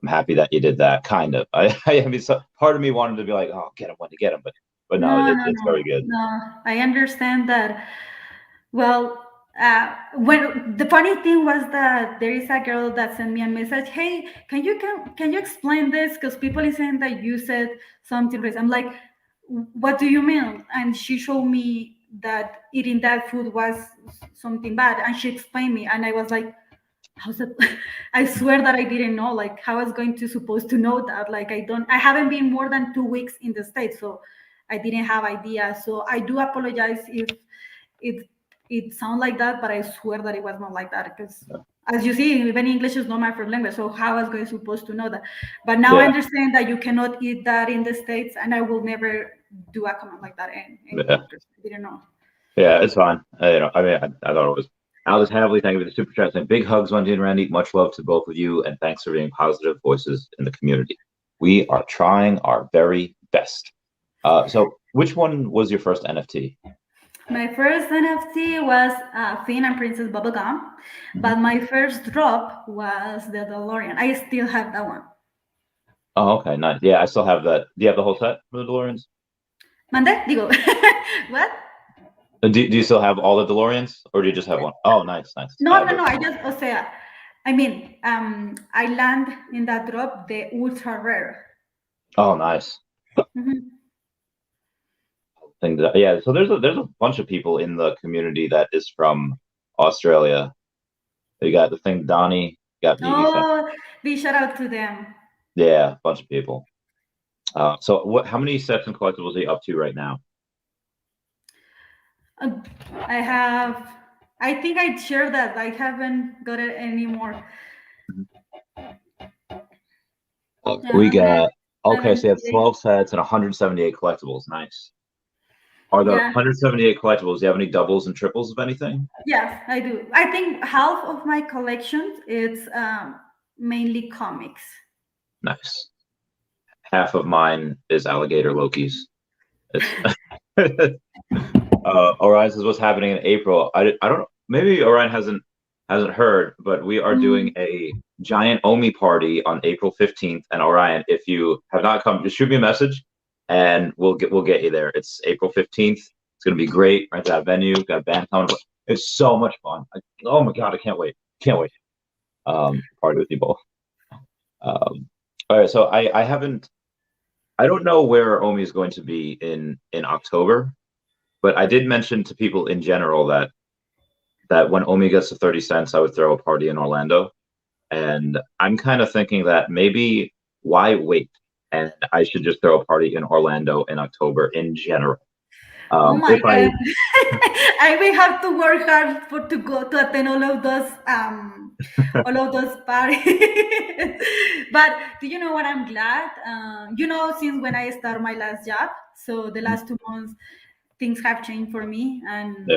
happy that you did that. Kind of. I mean, so part of me wanted to be like, oh, get him when to get him, but no, it's very good.
No, I understand that. Well, when the funny thing was that there is a girl that sent me a message. Hey, can you explain this? Because people is saying that you said something racist. I'm like, what do you mean? And she showed me that eating that food was something bad, and she explained me, and I was like, how's it? I swear that I didn't know. Like, how I was going to supposed to know that? Like, I haven't been more than 2 weeks in the States, so I didn't have idea. So I do apologize if it sounds like that, but I swear that it was not like that, because as you see, even English is not my first language, so how was I supposed to know that? But now I understand that you cannot eat that in the States, and I will never do a comment like that anymore, because I didn't know.
Yeah, it's fine. I thought it was. Alice Havley, thank you for the super chat. Saying, big hugs, Wendy and Randy. Much love to both of you, and thanks for being positive voices in the community. We are trying our very best. So which one was your first NFT?
My first NFT was Finn and Princess Bubblegum, but my first drop was the DeLorean. I still have that one.
Oh, okay, nice. Yeah, I still have that. Do you have the whole set for the DeLoreans?
Mande? Digo, what?
Do you still have all the DeLoreans, or do you just have one? Oh, nice.
No. I just, o sea, I mean, I land in that drop the ultra rare.
Oh, nice. Yeah, so there's a bunch of people in the community that is from Australia. You got the thing, Donnie. You got
big shout out to them.
Yeah, a bunch of people. So how many sets and collectibles are you up to right now?
I think I shared that. I haven't got it anymore.
We got, okay, so you have 12 sets and 178 collectibles. Nice. Are the 178 collectibles, do you have any doubles and triples of anything?
Yes, I do. I think half of my collection is mainly comics.
Nice. Half of mine is Alligator Loki's. Orion says, what's happening in April? I don't know. Maybe Orion hasn't heard, but we are doing a giant Omi party on April 15th. And Orion, if you have not come, just shoot me a message and we'll get you there. It's April 15th. It's gonna be great. Right, that venue, got a band coming. It's so much fun. Oh my god, I can't wait. Party with you both. All right, so I don't know where Omi is going to be in October, but I did mention to people in general that when Omi gets to 30 cents, I would throw a party in Orlando. And I'm kind of thinking that maybe why wait? And I should just throw a party in Orlando in October in general.
Oh my god! I will have to work hard to go to attend all of those parties. But do you know what? I'm glad. Since when I started my last job, so the last 2 months, things have changed for me, and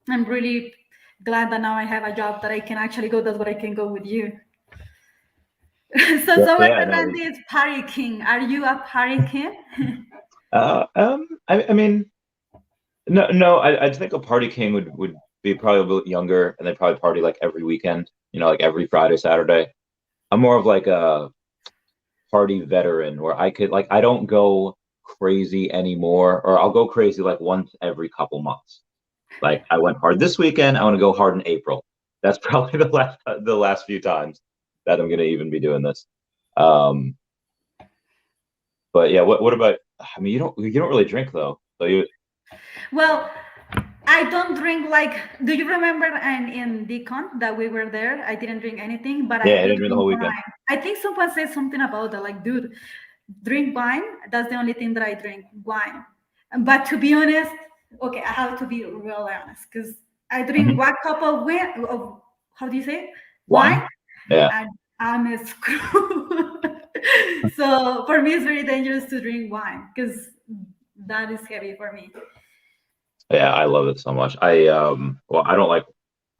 I'm really glad that now I have a job that I can actually go. That's what I can go with you. Randy is party king. Are you a party king?
I mean, no. I think a party king would be probably a bit younger, and they probably party like every weekend. Like every Friday, Saturday. I'm more of like a party veteran, where I could I don't go crazy anymore, or I'll go crazy like once every couple months. Like I went hard this weekend. I want to go hard in April. That's probably the last few times that I'm going to even be doing this. But yeah, what about? I mean, you don't really drink though, so you.
Well, I don't drink do you remember in Deacon that we were there? I didn't drink anything, but I
didn't drink the whole weekend.
I think someone said something about that, like, dude, drink wine. That's the only thing that I drink, wine. But to be honest, okay, I have to be really honest, because I drink one cup of wine, how do you say it? Wine?
Yeah.
And I'm screwed. So for me, it's very dangerous to drink wine because that is heavy for me.
Yeah, I love it so much. Well, I don't like.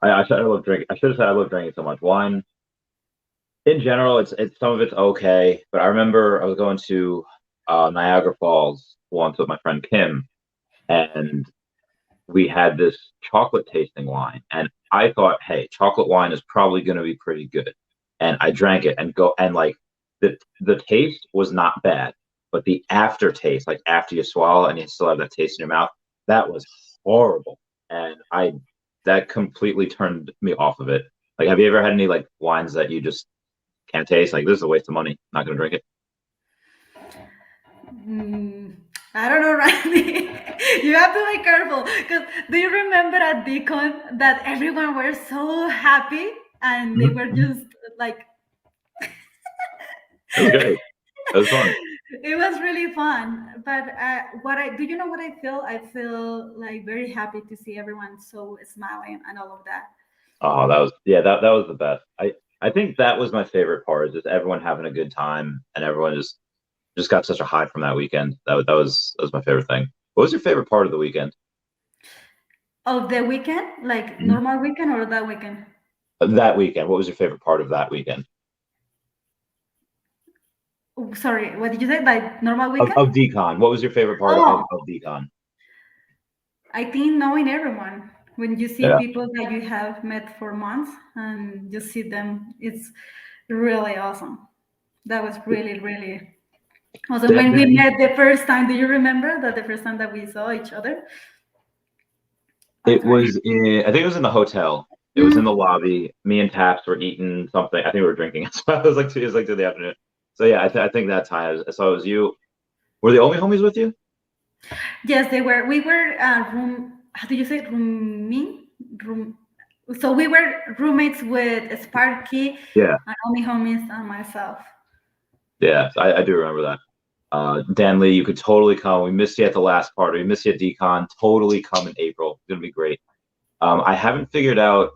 I love drinking. I should have said I love drinking so much. Wine in general, it's some of it's okay, but I remember I was going to Niagara Falls once with my friend Kim, and we had this chocolate tasting wine, and I thought, hey, chocolate wine is probably going to be pretty good, and I drank it and like the taste was not bad, but the aftertaste, like after you swallow and you still have that taste in your mouth, that was horrible, and I that completely turned me off of it. Like, have you ever had any like wines that you just can't taste? Like, this is a waste of money. Not gonna drink it.
Mm, I don't know, Randy. You have to be careful because do you remember at Deacon that everyone were so happy and they were
Mhm.
just like
It was great. It was fun.
it was really fun. But what I do you know what I feel? I feel like very happy to see everyone so smiling and all of that.
Oh, that was yeah, that was the best. I think that was my favorite part, is just everyone having a good time and everyone just got such a high from that weekend. That was my favorite thing. What was your favorite part of the weekend?
Of the weekend, like
Mhm.
normal weekend or that weekend?
That weekend. What was your favorite part of that weekend?
Oh, sorry, what did you say? Like normal weekend?
Of Decon. What was your favorite part
Oh,
of Decon?
I think knowing everyone, when you see
Yeah.
people that you have met for months and you see them, it's really awesome. That was really, really awesome. When we
Definitely.
met the first time, do you remember that the first time that we saw each other
It
after?
was in, I think it was in the hotel. It was in
Mm,
the lobby. Me and Taps were eating something. I think we were drinking. So it was like 2 the afternoon. So yeah, I think that time. So it was you. Were the only homies with you?
yes, they were. We were room. How do you say rooming? Room. So we were roommates with Sparky,
Yeah.
and Omi homies, and myself.
Yeah, I do remember that. Dan Lee, you could totally come. We missed you at the last party. We missed you at Decon. Totally come in April. It's gonna be great. I haven't figured out.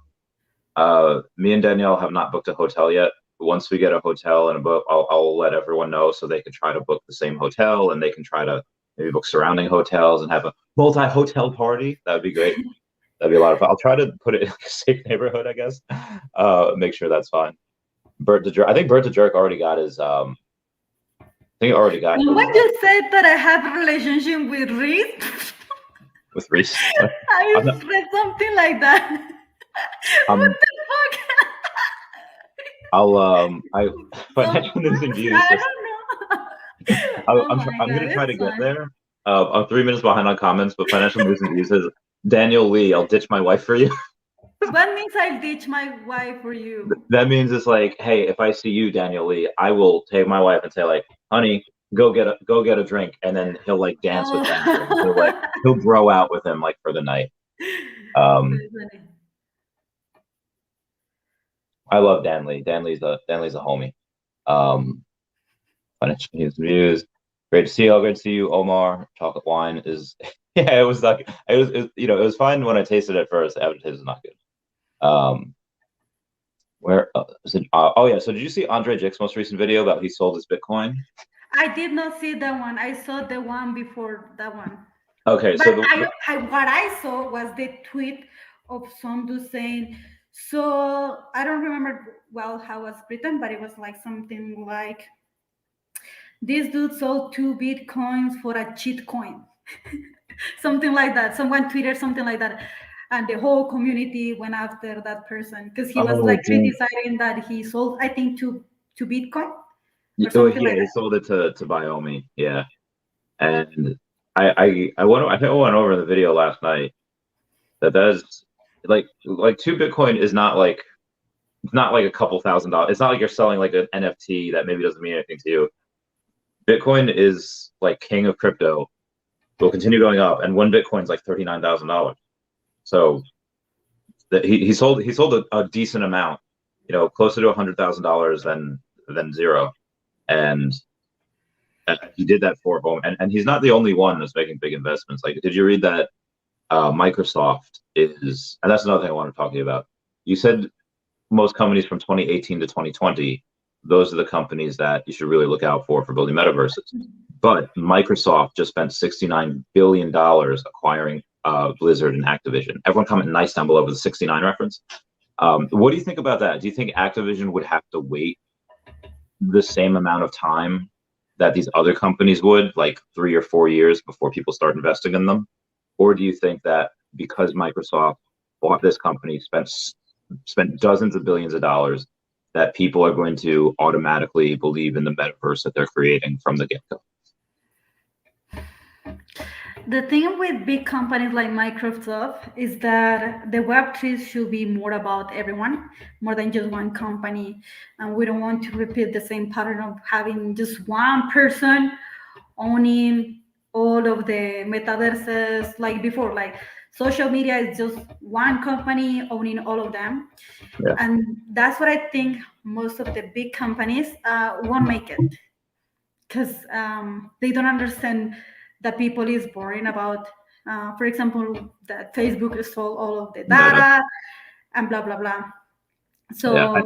Me and Danielle have not booked a hotel yet. Once we get a hotel and a book, I'll let everyone know so they can try to book the same hotel, and they can try to maybe book surrounding hotels and have a multi-hotel party. That would be great. That'd be a lot of fun. I'll try to put it in like a safe neighborhood, I guess. Make sure that's fine. Bert the Jerk. I think Bert the Jerk already got his. I think he already got
And
his
when you said that I have a relationship with Reese,
with Reese. I'm
I
not,
read something like that. What
I'm
the fuck?
I'll I
So
financial news and views.
I
Just
don't know. Oh my
I'm
god,
gonna try to
it's
get
fun.
there. I'm 3 minutes behind on comments, but financial news and views says Daniel Lee. I'll ditch my wife for you.
What means I'll ditch my wife for you?
That means it's like, hey, if I see you, Daniel Lee, I will take my wife and say like, honey, go get a drink, and then he'll like dance with Daniel.
Oh.
He'll bro out with him like for the night. Um,
Very funny.
I love Dan Lee. Dan Lee's a homie. Um, financial news and views. Great to see you. Great to see you, Omar. Chocolate wine is yeah. It was like it was fine when I tasted it first. The aftertaste is not good. Where is it? Oh yeah. So did you see Andre Jick's most recent video about he sold his Bitcoin?
I did not see that one. I saw the one before that one.
Okay,
But
so
I what I saw was the tweet of some dude saying, so I don't remember well how it was written, but it was like something like this dude sold 2 bitcoins for a cheat coin. Something like that. Someone tweeted something like that. And the whole community went after that person because he was
oh
like
dang.
criticizing that he sold, I think, two Bitcoin or
Oh
something
yeah,
like
he
that.
sold it to Biomi. Yeah, and I went I think I went over in the video last night that that's like 2 Bitcoin is not like it's not like a couple $1,000s. It's not like you're selling like an NFT that maybe doesn't mean anything to you. Bitcoin is like king of crypto. It will continue going up, and 1 Bitcoin's like $39,000. So that he sold a decent amount, closer to $100,000 than zero, and he did that for home. And he's not the only one that's making big investments. Like, did you read that Microsoft is? And that's another thing I want to talk to you about. You said most companies from 2018 to 2020 those are the companies that you should really look out for building metaverses. But Microsoft just spent $69 billion acquiring Blizzard and Activision. Everyone comment nice down below with the 69 reference. What do you think about that? Do you think Activision would have to wait the same amount of time that these other companies would, like 3 or 4 years before people start investing in them? Or do you think that because Microsoft bought this company, spent dozens of billions of dollars, that people are going to automatically believe in the metaverse that they're creating from the get-go?
The thing with big companies like Microsoft is that the Web3 should be more about everyone, more than just one company. And we don't want to repeat the same pattern of having just one person owning all of the metaverses like before. Like social media is just one company owning all of them.
Yeah.
And that's what I think most of the big companies won't make it, because they don't understand that people is boring about, for example, that Facebook stole all of the data and blah, blah, blah. So
Yeah,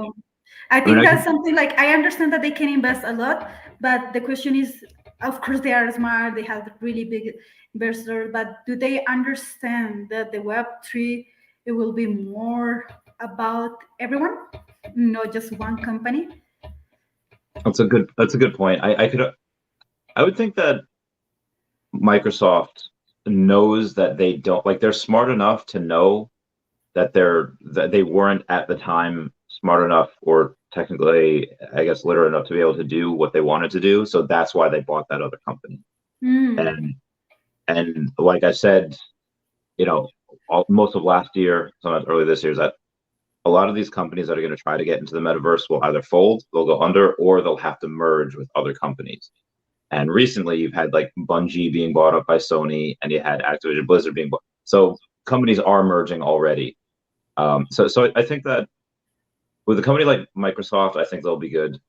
I think that's something like, I understand that they can invest a lot, but the question is, of course, they are smart, they have really big investors, but do they understand that the Web3, it will be more about everyone, not just one company?
That's a good point. I would think that Microsoft knows that they don't, like, they're smart enough to know that they weren't at the time smart enough, or technically, I guess, literate enough to be able to do what they wanted to do. So that's why they bought that other company. And like I said, most of last year, sometimes early this year, is that a lot of these companies that are going to try to get into the metaverse will either fold, they'll go under, or they'll have to merge with other companies. And recently, you've had like Bungie being bought up by Sony, and you had Activision Blizzard being bought. So companies are merging already. So I think that with a company like Microsoft, I think they'll be good.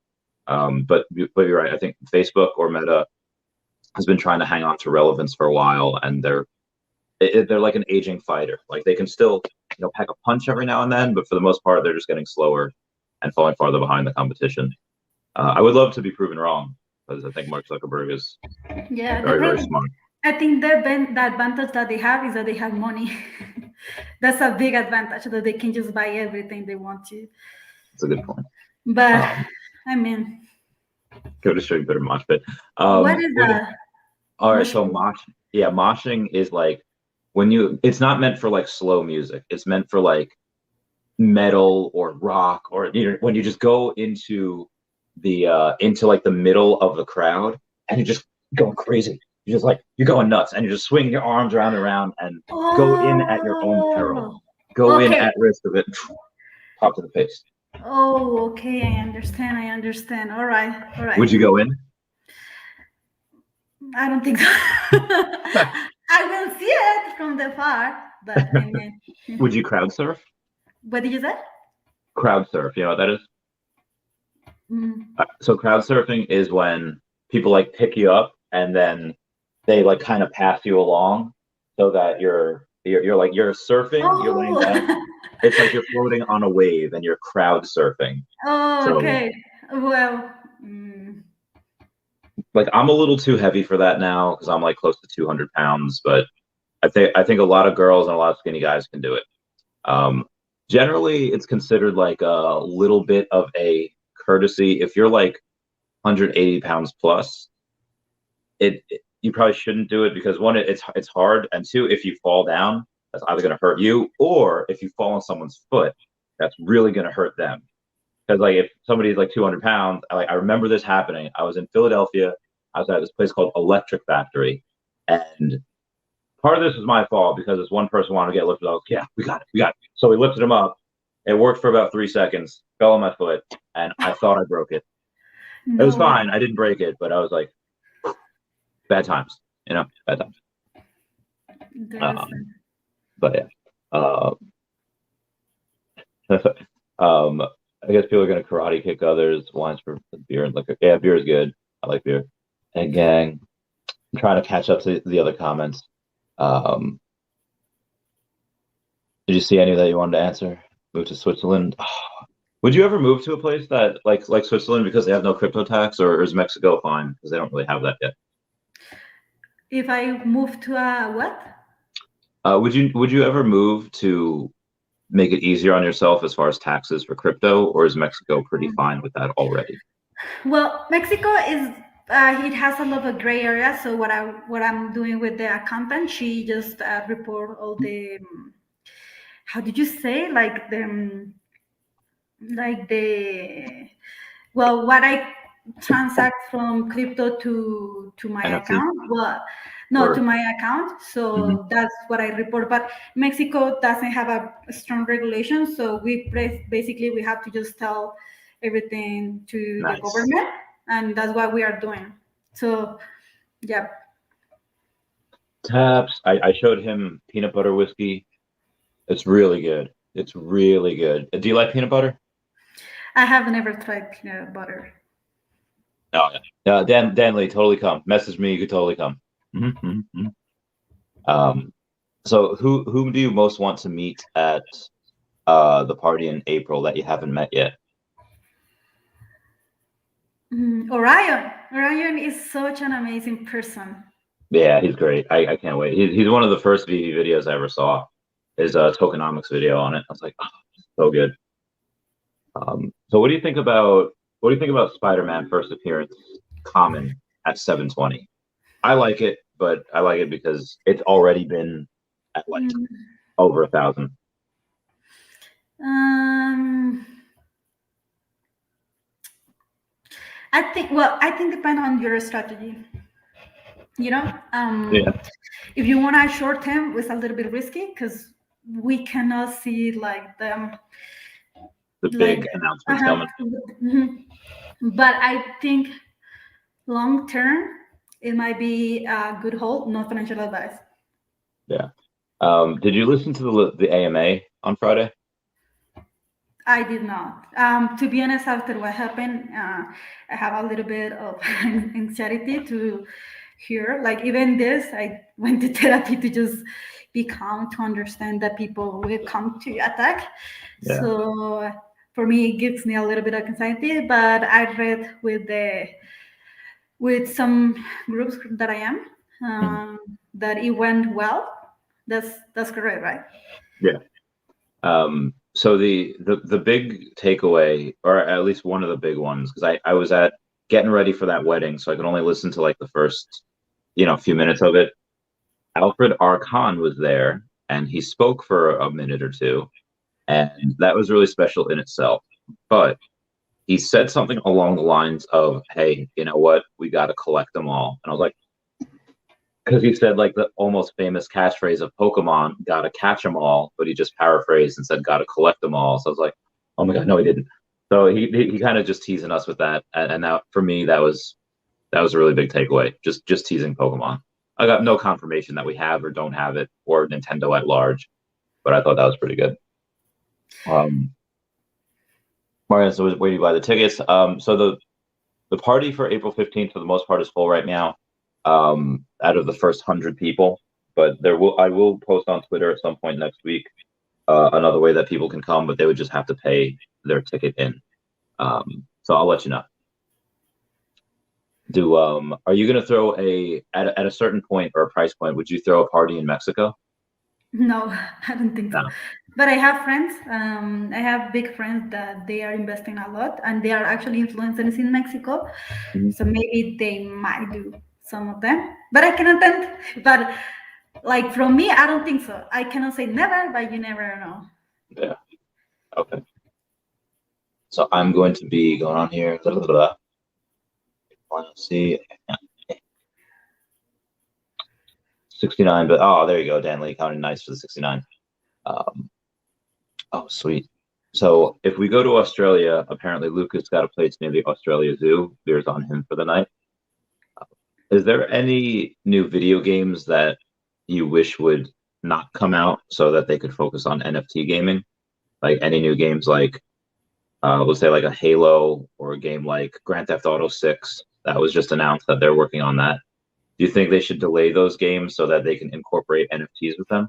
But you're right. I think Facebook or Meta has been trying to hang on to relevance for a while, and they're like an aging fighter. Like they can still pack a punch every now and then, but for the most part, they're just getting slower and falling farther behind the competition. I would love to be proven wrong, because I think Mark Zuckerberg is very, very smart.
I think the advantage that they have is that they have money. That's a big advantage, that they can just buy everything they want to.
That's a good point.
But I mean,
go to show you better mosh pit.
What is that?
All right, so moshing is like when it's not meant for like slow music. It's meant for like metal or rock, or when you just go into like the middle of the crowd and you're just going crazy. You're just like, you're going nuts, and you're just swinging your arms around and around, and go in at your own peril. Go in at risk of it. Pop to the face.
Oh, okay. I understand. All right.
Would you go in?
I don't think so. I will see it from the far, but I mean.
Would you crowd surf?
What did you say?
Crowd surf. You know what that is? So crowd surfing is when people like pick you up, and then they like kind of pass you along, so that you're surfing, you're laying down. It's like you're floating on a wave and you're crowd surfing.
Oh, okay. Well,
like I'm a little too heavy for that now, because I'm like close to 200 pounds, but I think a lot of girls and a lot of skinny guys can do it. Generally, it's considered like a little bit of a courtesy. If you're like 180 pounds plus, you probably shouldn't do it, because one, it's hard, and two, if you fall down, that's either going to hurt you, or if you fall on someone's foot, that's really going to hurt them. Because like if somebody's like 200 pounds, I remember this happening. I was in Philadelphia. I was at this place called Electric Factory, and part of this was my fault, because this one person wanted to get lifted. I was like, yeah, we got it. So we lifted him up. It worked for about 3 seconds. Fell on my foot, and I thought I broke it. No. It was fine. I didn't break it, but I was like, bad times, bad times. But yeah, I guess people are gonna karate kick others. Wines for beer and liquor. Yeah, beer is good. I like beer. And gang, I'm trying to catch up to the other comments. Did you see any that you wanted to answer? Move to Switzerland. Oh, Would you ever move to a place that like Switzerland because they have no crypto tax, or is Mexico fine because they don't really have that yet?
If I move to a what?
Would you ever move to make it easier on yourself as far as taxes for crypto, or is Mexico pretty fine with that already?
Well, Mexico is it has a lot of gray area. So what I'm doing with the accountant, she just report all the how did you say like the well what I transact from crypto to my
NFT
account. Well, no, to
or
my account.
Mhm.
So that's what I report. But Mexico doesn't have a strong regulation, so basically we have to just tell everything to the
Nice.
government, and that's what we are doing. So yeah,
Taps. I showed him peanut butter whiskey. It's really good. It's really good. Do you like peanut butter?
I have never tried peanut butter.
No, yeah. Dan Lee, totally come. Message me, you could totally come. Mhm. So whom do you most want to meet at the party in April that you haven't met yet?
Orion is such an amazing person.
Yeah, he's great. I can't wait. He's one of the first VV videos I ever saw. His tokenomics video on it. I was like, oh, so good. So what do you think about Spider-Man first appearance common at 720? I like it, but I like it because it's already been at like
Mm,
over 1,000.
Um, I think depend on your strategy. You know,
Yeah,
if you want a short term, it's a little bit risky because we cannot see
the
like
big announcements
uh-huh.
coming.
Mhm. But I think long term it might be a good hold. No financial advice.
Yeah. Did you listen to the AMA on Friday?
I did not. To be honest, after what happened, I have a little bit of anxiety to hear. Like even this, I went to therapy to just be calm to understand that people will come to attack.
Yeah.
So for me, it gives me a little bit of anxiety. But I read with some groups that I am
Mhm.
that it went well. That's correct, right?
Yeah. So the big takeaway, or at least one of the big ones, because I was at getting ready for that wedding, so I could only listen to like the first, few minutes of it. Alfred R. Khan was there, and he spoke for a minute or two, and that was really special in itself. But he said something along the lines of, "Hey, you know what? We got to collect them all." And I was like, because he said like the almost famous catchphrase of Pokemon, "Gotta catch them all," but he just paraphrased and said, "Gotta collect them all." So I was like, "Oh my god, no, he didn't." So he kind of just teasing us with that, and that for me that was a really big takeaway. Just teasing Pokemon. I got no confirmation that we have or don't have it, or Nintendo at large, but I thought that was pretty good. Um, Marian, so where do you buy the tickets? So the party for April 15th for the most part is full right now. Out of the first 100 people, but I will post on Twitter at some point next week another way that people can come, but they would just have to pay their ticket in. So I'll let you know. Are you going to throw at a certain point or a price point? Would you throw a party in Mexico?
No, I don't think so.
No.
But I have friends. I have big friends that they are investing a lot, and they are actually influencers in Mexico.
Mhm.
So maybe they might do some of them. But I cannot tell. But like from me, I don't think so. I cannot say never, but you never know.
Yeah. Okay. So I'm going to be going on here. Blah, blah, blah. Let's see. 69, but oh, there you go. Dan Lee counting nice for the 69. Um, oh, sweet. So if we go to Australia, apparently Lucas got a place near the Australia Zoo. Beers on him for the night. Is there any new video games that you wish would not come out so that they could focus on NFT gaming? Like any new games like let's say like a Halo or a game like Grand Theft Auto 6 that was just announced that they're working on that. Do you think they should delay those games so that they can incorporate NFTs with them?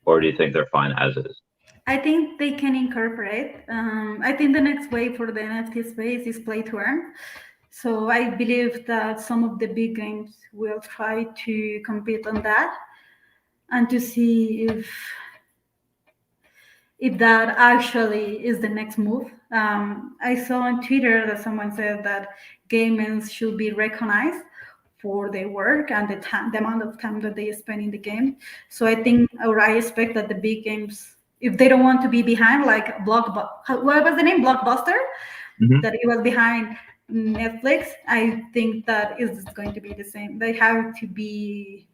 Or do you think they're fine as is?
I think they can incorporate. I think the next wave for the NFT space is play to earn. So I believe that some of the big games will try to compete on that and to see if that actually is the next move. I saw on Twitter that someone said that gamers should be recognized for their work and the time, the amount of time that they spend in the game. So I think, or I expect that the big games, if they don't want to be behind, like what was the name, Blockbuster,
Mhm.
that it was behind Netflix. I think that is going to be the same. They have to be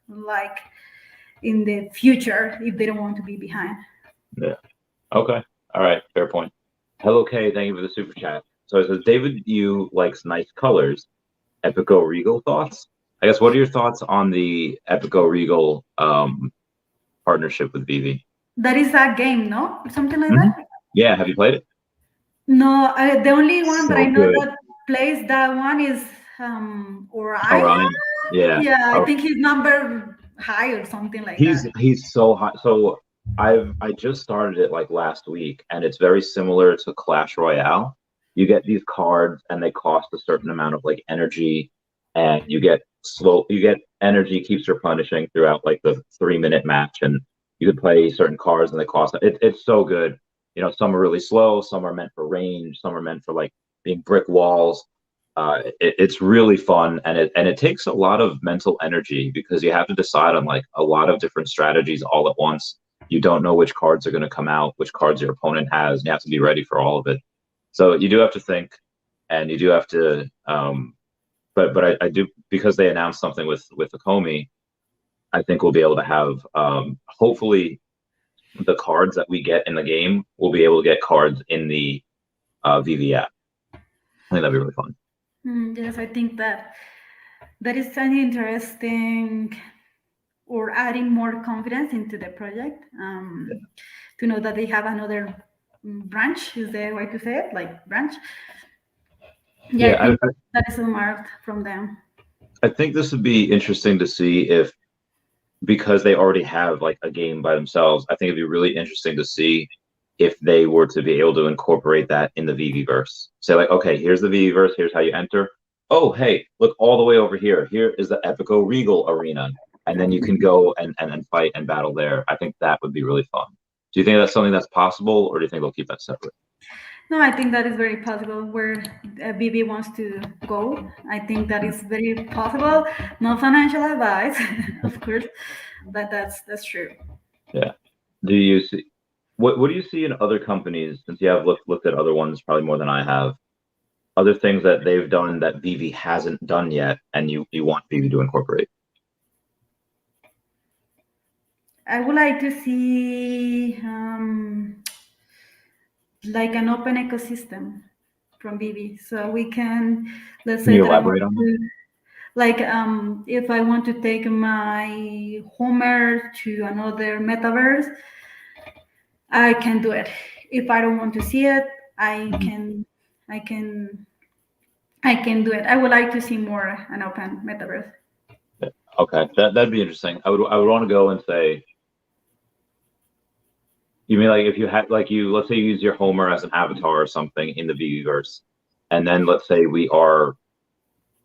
like in the future if they don't want to be behind.
Yeah. Okay. All right. Fair point. Hello, Kay. Thank you for the super chat. So it says David you likes nice colors. Epico Regal thoughts? I guess what are your thoughts on the Epico Regal partnership with veve?
That is a game, no? Or something like
Mhm.
that?
Yeah, have you played it?
No, the only one that I
So
know
good.
that plays that one is Arya.
Orion. Yeah.
Yeah, I
Oh,
think he's number high or something like that.
he's so hot. So I just started it like last week, and it's very similar to Clash Royale. You get these cards, and they cost a certain amount of like energy, and you get energy keeps replenishing throughout like the 3 minute match, and you could play certain cards, and they cost. It's so good. You know, some are really slow, some are meant for range, some are meant for like being brick walls. It's really fun, and it takes a lot of mental energy because you have to decide on like a lot of different strategies all at once. You don't know which cards are going to come out, which cards your opponent has, and you have to be ready for all of it. So you do have to think, and you do have to. But I do, because they announced something with the Comey. I think we'll be able to have hopefully the cards that we get in the game. We'll be able to get cards in the VV app. I think that'd be really fun.
Yes, I think that that is an interesting or adding more confidence into the project. To know that they have another branch is the way to say it, like branch. Yeah, I
Yeah,
think that is smart from them.
I think this would be interesting to see if, because they already have like a game by themselves, I think it'd be really interesting to see if they were to be able to incorporate that in the VV-verse. Say like, okay, here's the VV-verse, here's how you enter. Oh, hey, look all the way over here. Here is the Epico Regal Arena. And then you can go and fight and battle there. I think that would be really fun. Do you think that's something that's possible, or do you think they'll keep that separate?
No, I think that is very possible where BB wants to go. I think that is very possible. No financial advice, of course, but that's true.
Yeah. Do you see what do you see in other companies, since you have looked at other ones probably more than I have, other things that they've done that veve hasn't done yet, and you want veve to incorporate?
I would like to see like an open ecosystem from BB, so we can, let's
Can
say
you
that I want
elaborate on that?
to, like if I want to take my Homer to another metaverse, I can do it. If I don't want to see it, I
Mhm.
can, I can, I can do it. I would like to see more an open metaverse.
Yeah. Okay, that'd be interesting. I would want to go and say, you mean like if you had like you let's say you use your Homer as an avatar or something in the veve verse, and then let's say we are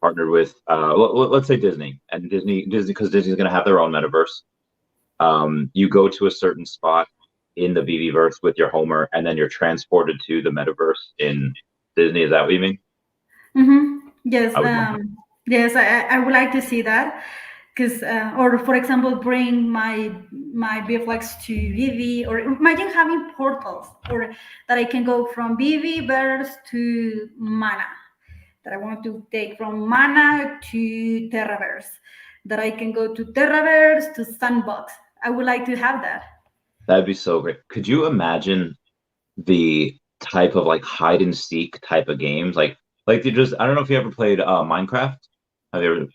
partnered with let's say Disney, and Disney because Disney's going to have their own metaverse. You go to a certain spot in the veve verse with your Homer, and then you're transported to the metaverse in Disney. Is that what you mean?
Yes,
I would love
yes, I would like to see that because, or for example, bring my Bflex to Vivi, or imagine having portals, or that I can go from Vivi verse to Mana, that I want to take from Mana to Terraverse, that I can go to Terraverse to Sandbox. I would like to have that.
that'd be so great. Could you imagine the type of like hide and seek type of games, like you just, I don't know if you ever played Minecraft. Have you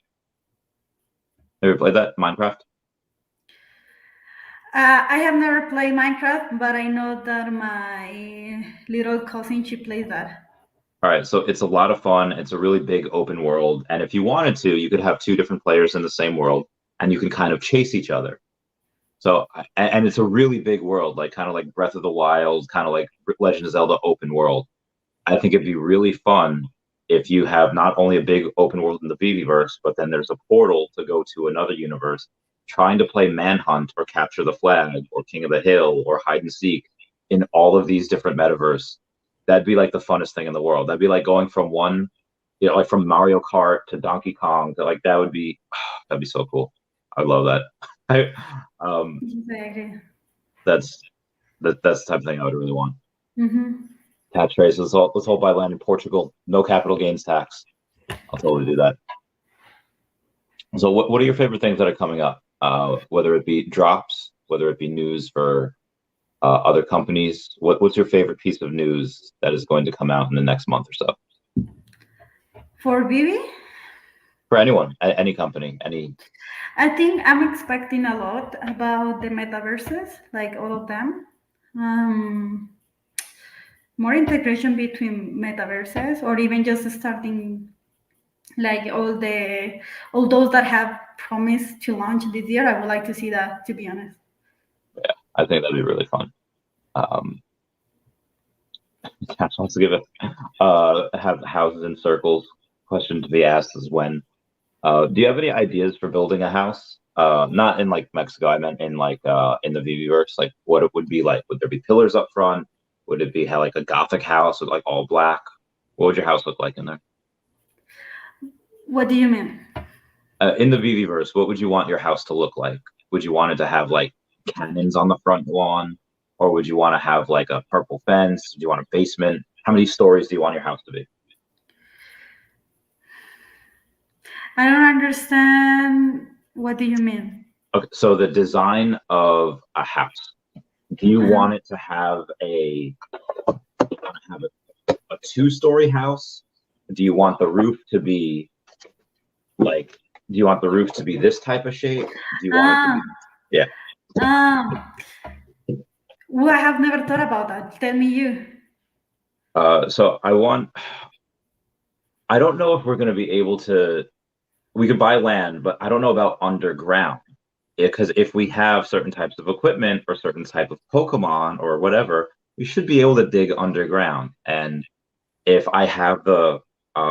ever played that Minecraft?
I have never played Minecraft, but I know that my little cousin, she plays that.
All right, so it's a lot of fun. It's a really big open world, and if you wanted to, you could have two different players in the same world, and you can kind of chase each other. So, and it's a really big world, like kind of like Breath of the Wild, kind of like Legend of Zelda open world. I think it'd be really fun if you have not only a big open world in the Veveverse, but then there's a portal to go to another universe, trying to play Manhunt or Capture the Flag or King of the Hill or Hide and Seek in all of these different metaverse. That'd be like the funnest thing in the world. That'd be like going from one, like from Mario Kart to Donkey Kong to like that would be that'd be so cool. I love that.
Exactly.
That's the type of thing I would really want.
Mm-hmm.
Tax rates. Let's all buy land in Portugal. No capital gains tax. I'll totally do that. So what are your favorite things that are coming up? Whether it be drops, whether it be news for other companies. What's your favorite piece of news that is going to come out in the next month or so?
For Vivi?
For anyone, any company, any.
I think I'm expecting a lot about the metaverses, like all of them. More integration between metaverses, or even just starting like all those that have promised to launch this year. I would like to see that, to be honest.
Yeah, I think that'd be really fun. Cash wants to give it have houses in circles. Question to be asked is when. Do you have any ideas for building a house? Not in like Mexico. I meant in like in the Veveverse. Like what it would be like. Would there be pillars up front? Would it be like a Gothic house with like all black? What would your house look like in there?
What do you mean?
In the Veveverse, what would you want your house to look like? Would you want it to have like cannons on the front lawn, or would you want to have like a purple fence? Do you want a basement? How many stories do you want your house to be?
I don't understand. What do you mean?
Okay, so the design of a house. Do you want it to have a two-story house? Do you want the roof to be like? Do you want the roof to be this type of shape? Do you want it to be? Yeah.
Well, I have never thought about that. Tell me you.
So I don't know if we're going to be able to. We could buy land, but I don't know about underground. Because if we have certain types of equipment or certain type of Pokemon or whatever, we should be able to dig underground. And if I have the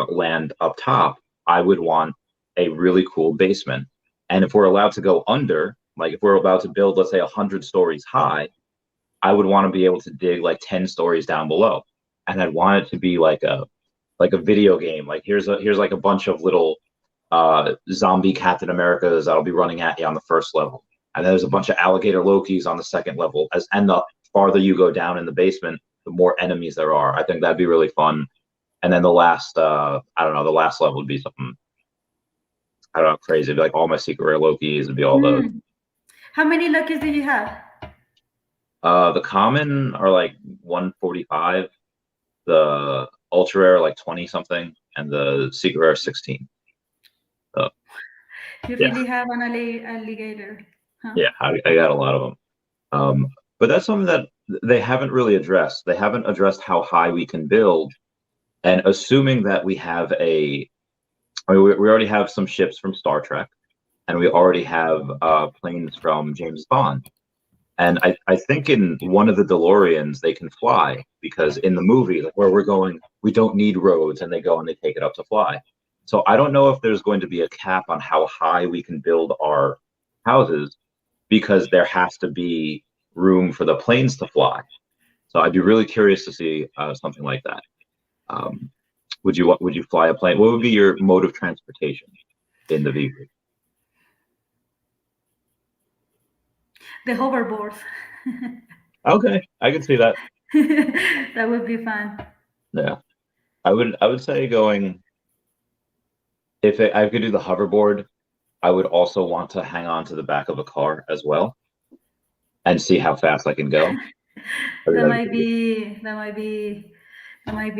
land up top, I would want a really cool basement. And if we're allowed to go under, like if we're about to build, let's say 100 stories high, I would want to be able to dig like 10 stories down below. And I'd want it to be like a video game. Like here's like a bunch of little zombie Captain Americas that'll be running at you on the first level. And there's a bunch of Alligator Lokis on the second level. And the farther you go down in the basement, the more enemies there are. I think that'd be really fun. And then the last, I don't know, the last level would be something, I don't know, crazy. It'd be like all my secret rare Lokis. It'd be all those.
How many Lokis do you have?
The common are like 145. The ultra rare like 20 something, and the secret rare 16. So,
you really have an alligator. Huh?
Yeah, I got a lot of them. But that's something that they haven't really addressed. They haven't addressed how high we can build. And assuming that we have we already have some ships from Star Trek, and we already have planes from James Bond. And I think in one of the DeLoreans, they can fly, because in the movie, like where we're going, we don't need roads, and they go and they take it up to fly. So I don't know if there's going to be a cap on how high we can build our houses, because there has to be room for the planes to fly. So I'd be really curious to see something like that. Would you fly a plane? What would be your mode of transportation in the Veve?
The hoverboard.
Okay, I can see that.
That would be fun.
Yeah, I would say going. If I could do the hoverboard, I would also want to hang on to the back of a car as well, and see how fast I can go.
That might be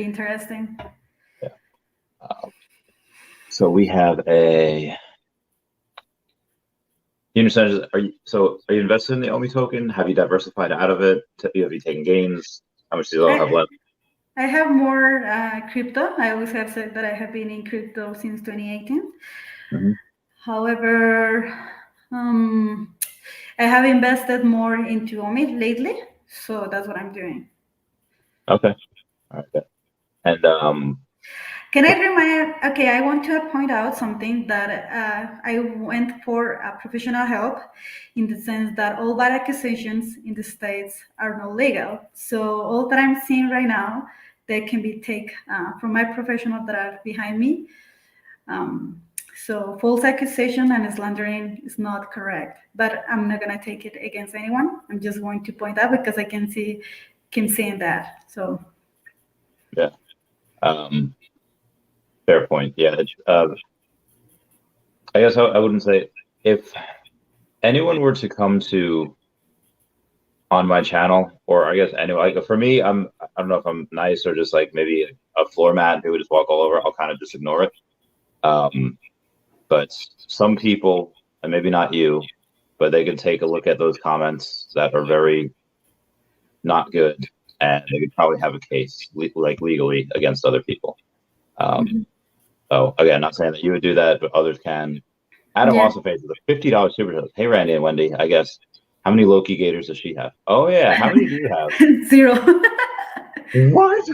interesting.
Yeah. So we have a. You understand? Are you invested in the OMI token? Have you diversified out of it? Have you taken gains? How much do you all have left?
I have more crypto. I always have said that I have been in crypto since 2018.
Mm-hmm.
However, I have invested more into Omi lately, so that's what I'm doing.
Okay. All right. And
Can I remind? Okay, I want to point out something that I went for professional help, in the sense that all bad accusations in the states are not legal. So all that I'm seeing right now, they can be taken from my professionals that are behind me. Um, so false accusation and slandering is not correct. But I'm not gonna take it against anyone. I'm just going to point out because I can seeing that. So
yeah. Fair point. Yeah. I guess I wouldn't say if anyone were to come to on my channel, or I guess anyway, like for me, I don't know if I'm nice or just like maybe a floor mat and people just walk all over. I'll kind of just ignore it. But some people, and maybe not you, but they can take a look at those comments that are very not good, and they could probably have a case like legally against other people. So again, not saying that you would do that, but others can. Adam
yeah.
also pays with a $50 super chat. Hey, Randy and Wendy, I guess. How many Loki Gators does she have? Oh yeah, how many do you have?
0.
What?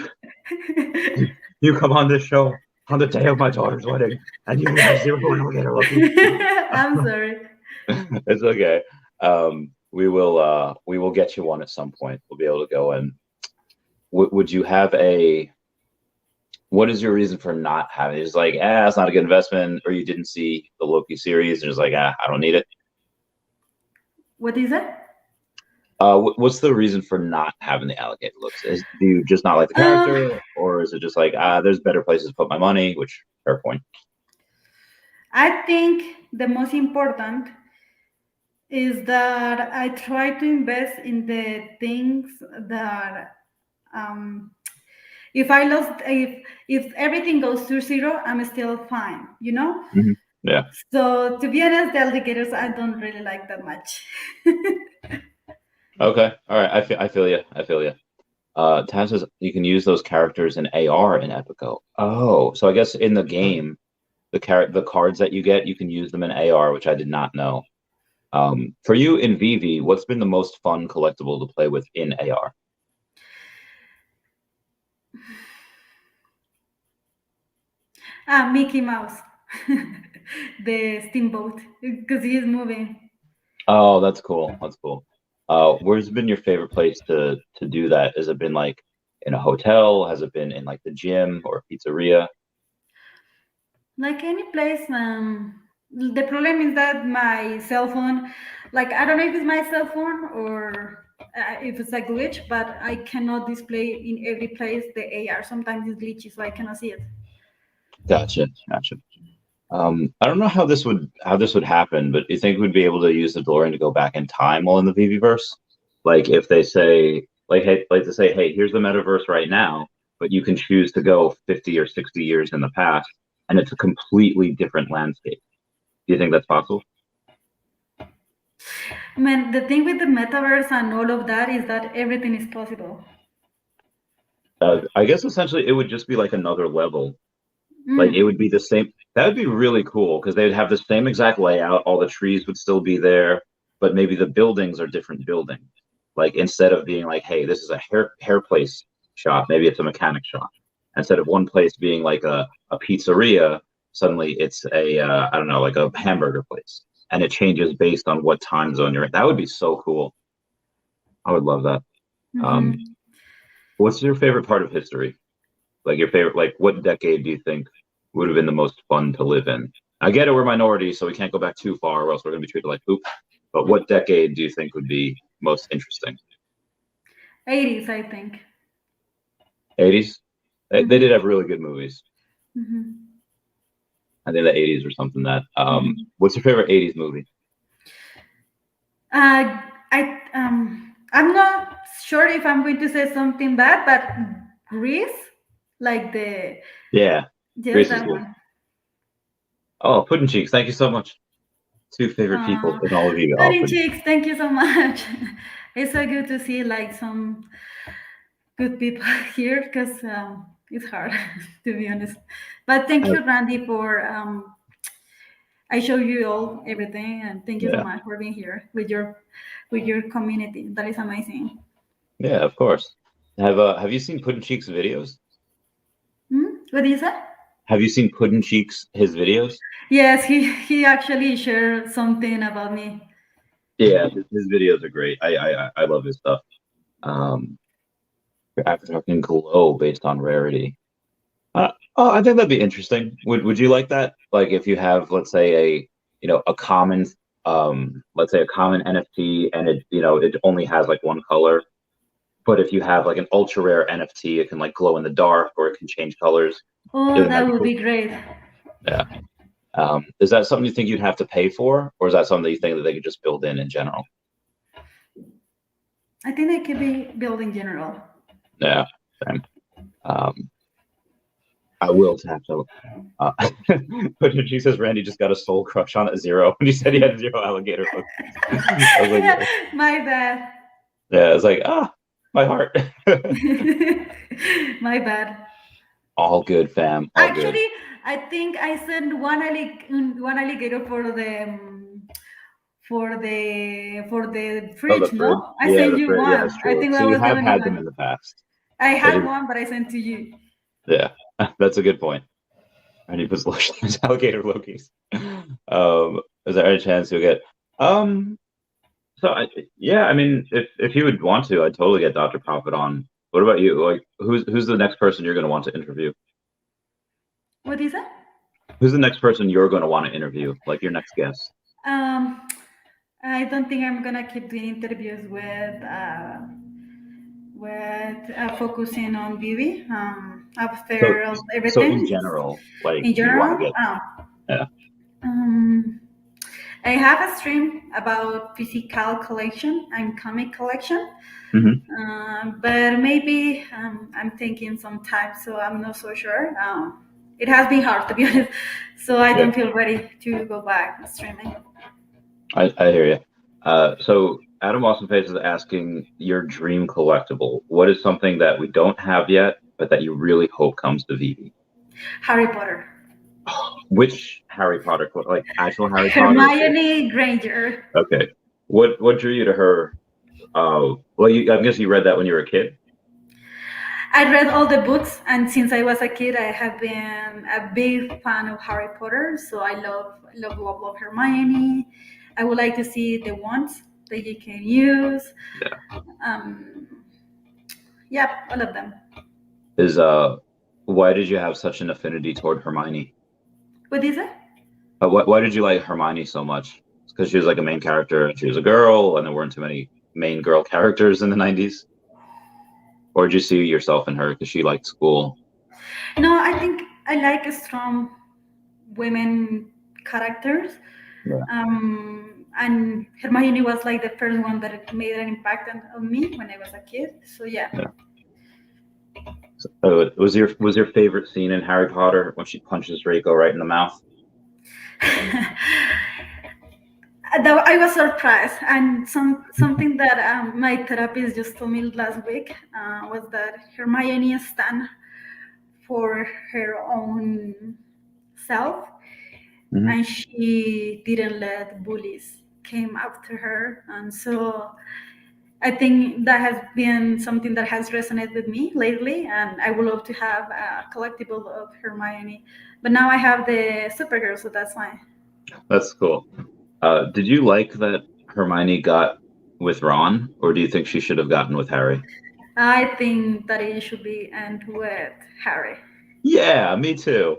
You come on this show on the day of my daughter's wedding, and you have 0 Alligator Loki.
I'm sorry.
It's okay. We will get you one at some point. We'll be able to go in. Would you have a? What is your reason for not having it? It's like, it's not a good investment, or you didn't see the Loki series, and it's like, I don't need it.
What is that?
What's the reason for not having the alligator looks? Do you just not like the character, or is it just like, there's better places to put my money? Which, fair point.
I think the most important is that I try to invest in the things that, if I lost, if everything goes to 0, I'm still fine, you know.
Mm-hmm. Yeah.
So to be honest, the alligators I don't really like that much.
Okay. All right. I feel you. I feel you. Taz says you can use those characters in AR in Epico. Oh, so I guess in the game, the cards that you get, you can use them in AR, which I did not know. For you in veve, what's been the most fun collectible to play with in AR?
Mickey Mouse, the steamboat, because he is moving.
Oh, that's cool. That's cool. Where's been your favorite place to do that? Has it been like in a hotel? Has it been in like the gym or a pizzeria?
Like any place. The problem is that my cell phone, like I don't know if it's my cell phone or if it's a glitch, but I cannot display in every place the AR. Sometimes it's glitchy, so I cannot see it.
Gotcha. Gotcha. I don't know how this would happen, but you think we'd be able to use the DeLorean to go back in time while in the Viviverse? Like if they say, like, hey, like to say, hey, here's the metaverse right now, but you can choose to go 50 or 60 years in the past, and it's a completely different landscape. Do you think that's possible?
I mean, the thing with the metaverse and all of that is that everything is possible.
I guess essentially it would just be like another level. Like it would be the same. That would be really cool because they'd have the same exact layout. All the trees would still be there, but maybe the buildings are different buildings. Like instead of being like, hey, this is a hair place shop, maybe it's a mechanic shop. Instead of one place being like a pizzeria, suddenly it's a I don't know, like a hamburger place, and it changes based on what time zone you're in. That would be so cool. I would love that. What's your favorite part of history? Like your favorite, like what decade do you think would have been the most fun to live in? I get it, we're minorities, so we can't go back too far, or else we're going to be treated like poop. But what decade do you think would be most interesting?
80s, I think.
80s? They did have really good movies. I think the 80s or something that. What's your favorite 80s movie?
I'm not sure if I'm going to say something bad, but Grease, like the
Grease
that
is good.
one.
Oh, Pudding Cheeks, thank you so much. 2 favorite people in all of you.
Pudding Cheeks, thank you so much. It's so good to see like some good people here because it's hard to be honest. But thank you, Randy, for I show you all everything, and thank you so
Yeah,
much for being here with your community. That is amazing.
yeah, of course. Have you seen Puddin' Cheek's videos?
What did you say?
Have you seen Puddin' Cheek's his videos?
Yes, he actually shared something about me.
Yeah, his videos are great. I love his stuff. Um, Avatar can glow based on rarity. Oh, I think that'd be interesting. Would you like that? Like if you have, let's say, a common, let's say a common NFT, and it only has like one color. But if you have like an ultra rare NFT, it can like glow in the dark or it can change colors. You
Oh,
think
that
that'd be
would
cool?
be great.
Yeah. Is that something you think you'd have to pay for, or is that something that you think that they could just build in general?
I think it could be built in general.
Yeah. Same. Um, I will have to. Uh, but she says Randy just got a soul crush on a zero, and he said he had zero alligator look. I was like, yeah,
My bad.
yeah. It's like my heart.
My bad.
All good, fam. All good.
Actually, I think I sent one alligator for the
Oh, the
fridge.
fridge.
No, I
Yeah,
sent
the
you
fridge. Yeah, that's
one. I
true.
think
So
that
you
was the
have
only
had them in
one.
the past.
I
But
had one, but I sent to you.
yeah, that's a good point. And he puts lotion on his alligator Lokis. Is there any chance you'll get? Um, yeah, I mean, if you would want to, I'd totally get Dr. Profit on. What about you? Like, who's the next person you're going to want to interview?
What is that?
Who's the next person you're going to want to interview? Like your next guest?
Um, I don't think I'm gonna keep doing interviews with focusing on beauty.
So,
After
so in
everything,
general, like
in
you want to
general,
get, yeah.
um, I have a stream about physical collection and comic collection,
Hmm.
but maybe I'm thinking sometimes, so I'm not so sure. It has been hard to be honest, so I
Yeah,
don't feel ready to go back streaming.
I hear you. So Adam Austin Face is asking your dream collectible. What is something that we don't have yet, but that you really hope comes to VV?
Harry Potter.
Which Harry Potter, like actual Harry Potter?
Hermione Granger.
Okay. What drew you to her? Well, I guess you read that when you were a kid.
I read all the books, and since I was a kid, I have been a big fan of Harry Potter. So I love Hermione. I would like to see the wands that you can use.
Yeah.
Um, yeah, all of them.
Is why did you have such an affinity toward Hermione?
What is it?
Why did you like Hermione so much? Because she was like a main character and she was a girl, and there weren't too many main girl characters in the 90s? Or did you see yourself in her because she liked school?
No, I think I like strong women characters.
Yeah.
And Hermione was like the first one that made an impact on me when I was a kid. So yeah.
Yeah. Was your favorite scene in Harry Potter when she punches Draco right in the mouth?
I was surprised, and something that my therapist just told me last week was that Hermione stand for her own self,
Hmm.
and she didn't let bullies came after her, and so I think that has been something that has resonated with me lately, and I would love to have a collectible of Hermione, but now I have the Supergirl, so that's fine.
That's cool. Did you like that Hermione got with Ron, or do you think she should have gotten with Harry?
I think that it should be end with Harry.
Yeah, me too.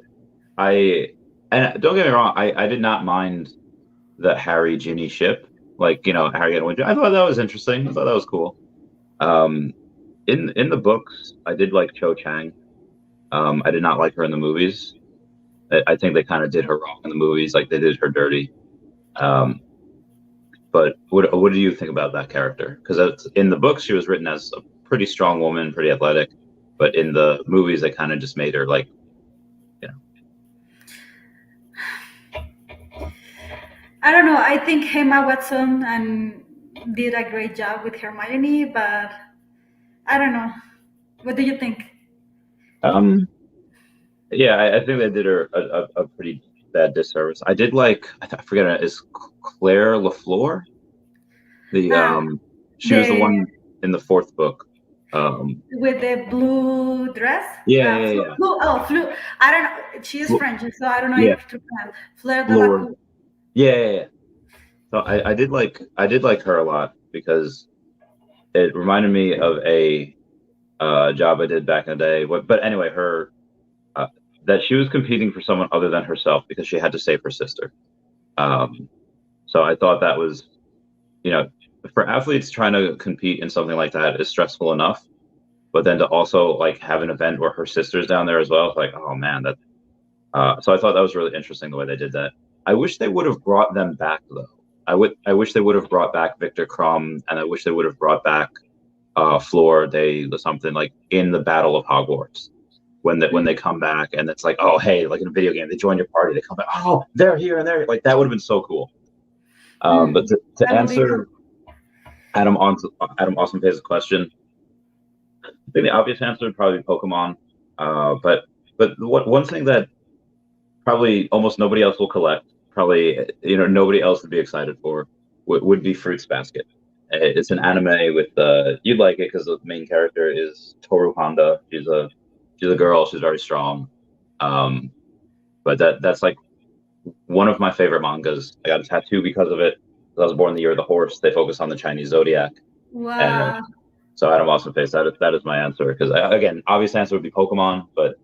And don't get me wrong, I did not mind the Harry Ginny ship. Like, Harry getting Winter. I thought that was interesting. I thought that was cool. Um, in the books, I did like Cho Chang. I did not like her in the movies. I think they kind of did her wrong in the movies, like they did her dirty. Um, but what do you think about that character? Because in the books, she was written as a pretty strong woman, pretty athletic, but in the movies, they kind of just made her like, you know,
I don't know. I think Emma Watson and did a great job with Hermione, but I don't know. What do you think?
um, yeah, I think they did her a pretty that disservice. I did like, I forget it, is Claire LaFleur? She was the
The
one in the fourth book.
with the blue dress.
Yeah.
Flu. I don't know. She is
Fl-
French, so I don't know
yeah,
if to Fleur de la
Fleur.
Cour.
Yeah. So I did like her a lot because it reminded me of a job I did back in the day. But anyway, her that she was competing for someone other than herself because she had to save her sister. So I thought that was, for athletes trying to compete in something like that is stressful enough. But then to also like have an event where her sister's down there as well, it's like, oh man, that. So I thought that was really interesting the way they did that. I wish they would have brought them back though. I wish they would have brought back Victor Crumb, and I wish they would have brought back Floor Day or something like in the Battle of Hogwarts when they come back, and it's like, oh hey, like in a video game, they join your party, they come back, oh they're here and they're like that would have been so cool. But to
That would be
answer Adam Awesome Face's question, I think the obvious answer would probably be Pokemon. But one thing that probably almost nobody else will collect, probably nobody else would be excited for, would be Fruits Basket. It's an anime with you'd like it because the main character is Toru Honda. She's a girl. She's very strong. But that's like one of my favorite mangas. I got a tattoo because of it. I was born the year of the horse. They focus on the Chinese zodiac.
wow.
So Adam Awesome Face, that is my answer. Because again, obvious answer would be Pokemon, but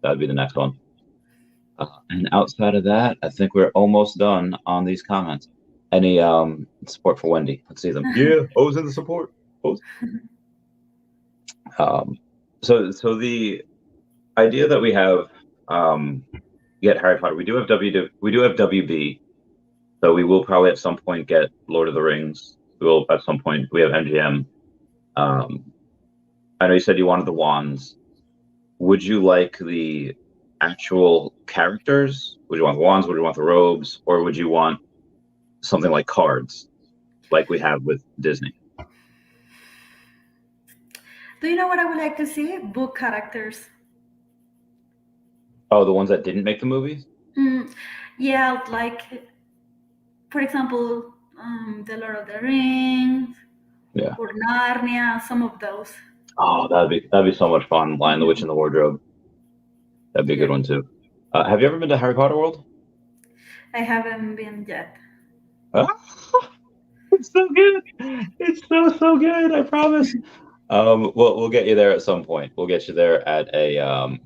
that would be the next one. And outside of that, I think we're almost done on these comments. Any support for Wendy? Let's see them. Yeah, I was in the support. So the idea that we have get Harry Potter, we do have WB, so we will probably at some point get Lord of the Rings. We have MGM. I know you said you wanted the wands. Would you like the actual characters? Would you want the wands? Would you want the robes? Or would you want something like cards, like we have with Disney?
Do you know what I would like to see? Book characters.
Oh, the ones that didn't make the movies?
Yeah, like for example, The Lord of the Rings, or Narnia, some of those.
Oh, that'd be so much fun. Lion, the Witch, and the Wardrobe. That'd be a good one too. Have you ever been to Harry Potter World?
I haven't been yet.
It's so good. It's so good. I promise. We'll get you there at some point. We'll get you there at a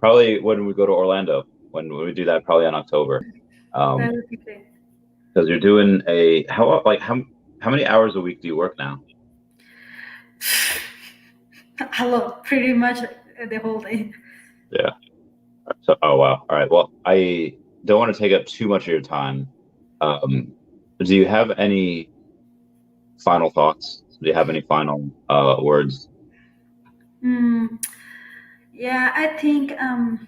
probably when we go to Orlando. When we do that, probably in October.
That would be great.
Because you're doing how many hours a week do you work now?
A lot, pretty much the whole day.
Yeah. So, oh wow. All right. Well, I don't want to take up too much of your time. Do you have any final thoughts? Do you have any final words?
Yeah, I think I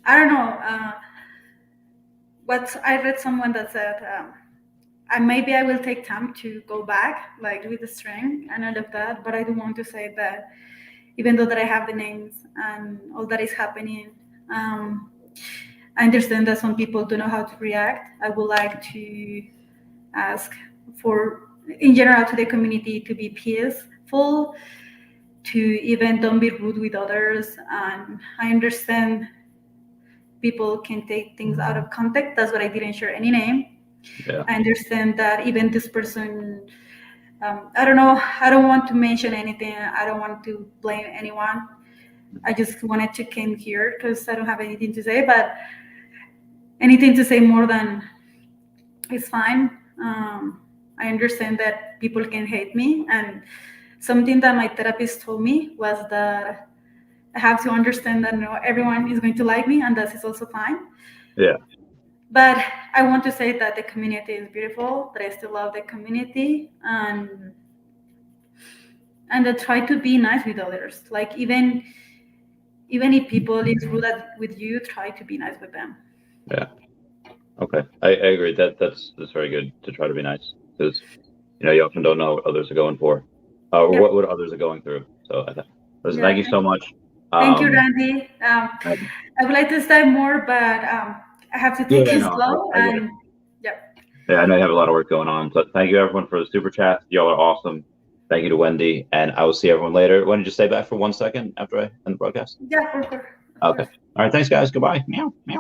don't know. I read someone that said maybe I will take time to go back, like with the strength and all of that. But I do want to say that even though that I have the names and all that is happening, I understand that some people don't know how to react. I would like to ask for, in general, to the community to be peaceful, to even don't be rude with others. And I understand people can take things out of context. That's what I didn't share any name.
Yeah.
I understand that even this person, I don't know, I don't want to mention anything. I don't want to blame anyone. I just wanted to come here because I don't have anything to say, but anything to say more than is fine. I understand that people can hate me, and something that my therapist told me was that I have to understand that not everyone is going to like me, and that is also fine.
Yeah.
But I want to say that the community is beautiful, that I still love the community, and that try to be nice with others. Like even if people is rude with you, try to be nice with them.
Yeah. Okay. I agree. That's very good to try to be nice, because you often don't know what others are going for, or what others are going through. So thank you so much.
Thank you, Randy.
I,
I would like to stay more, but I have to take
yeah,
it
no,
slow.
I get it.
And yeah.
Yeah, I know you have a lot of work going on. So thank you everyone for the super chat. Y'all are awesome. Thank you to Wendy, and I will see everyone later. Wendy, just stay back for 1 second after I end the broadcast.
Yeah, for sure. Of
Okay.
course.
All right. Thanks, guys. Goodbye. Meow. Meow.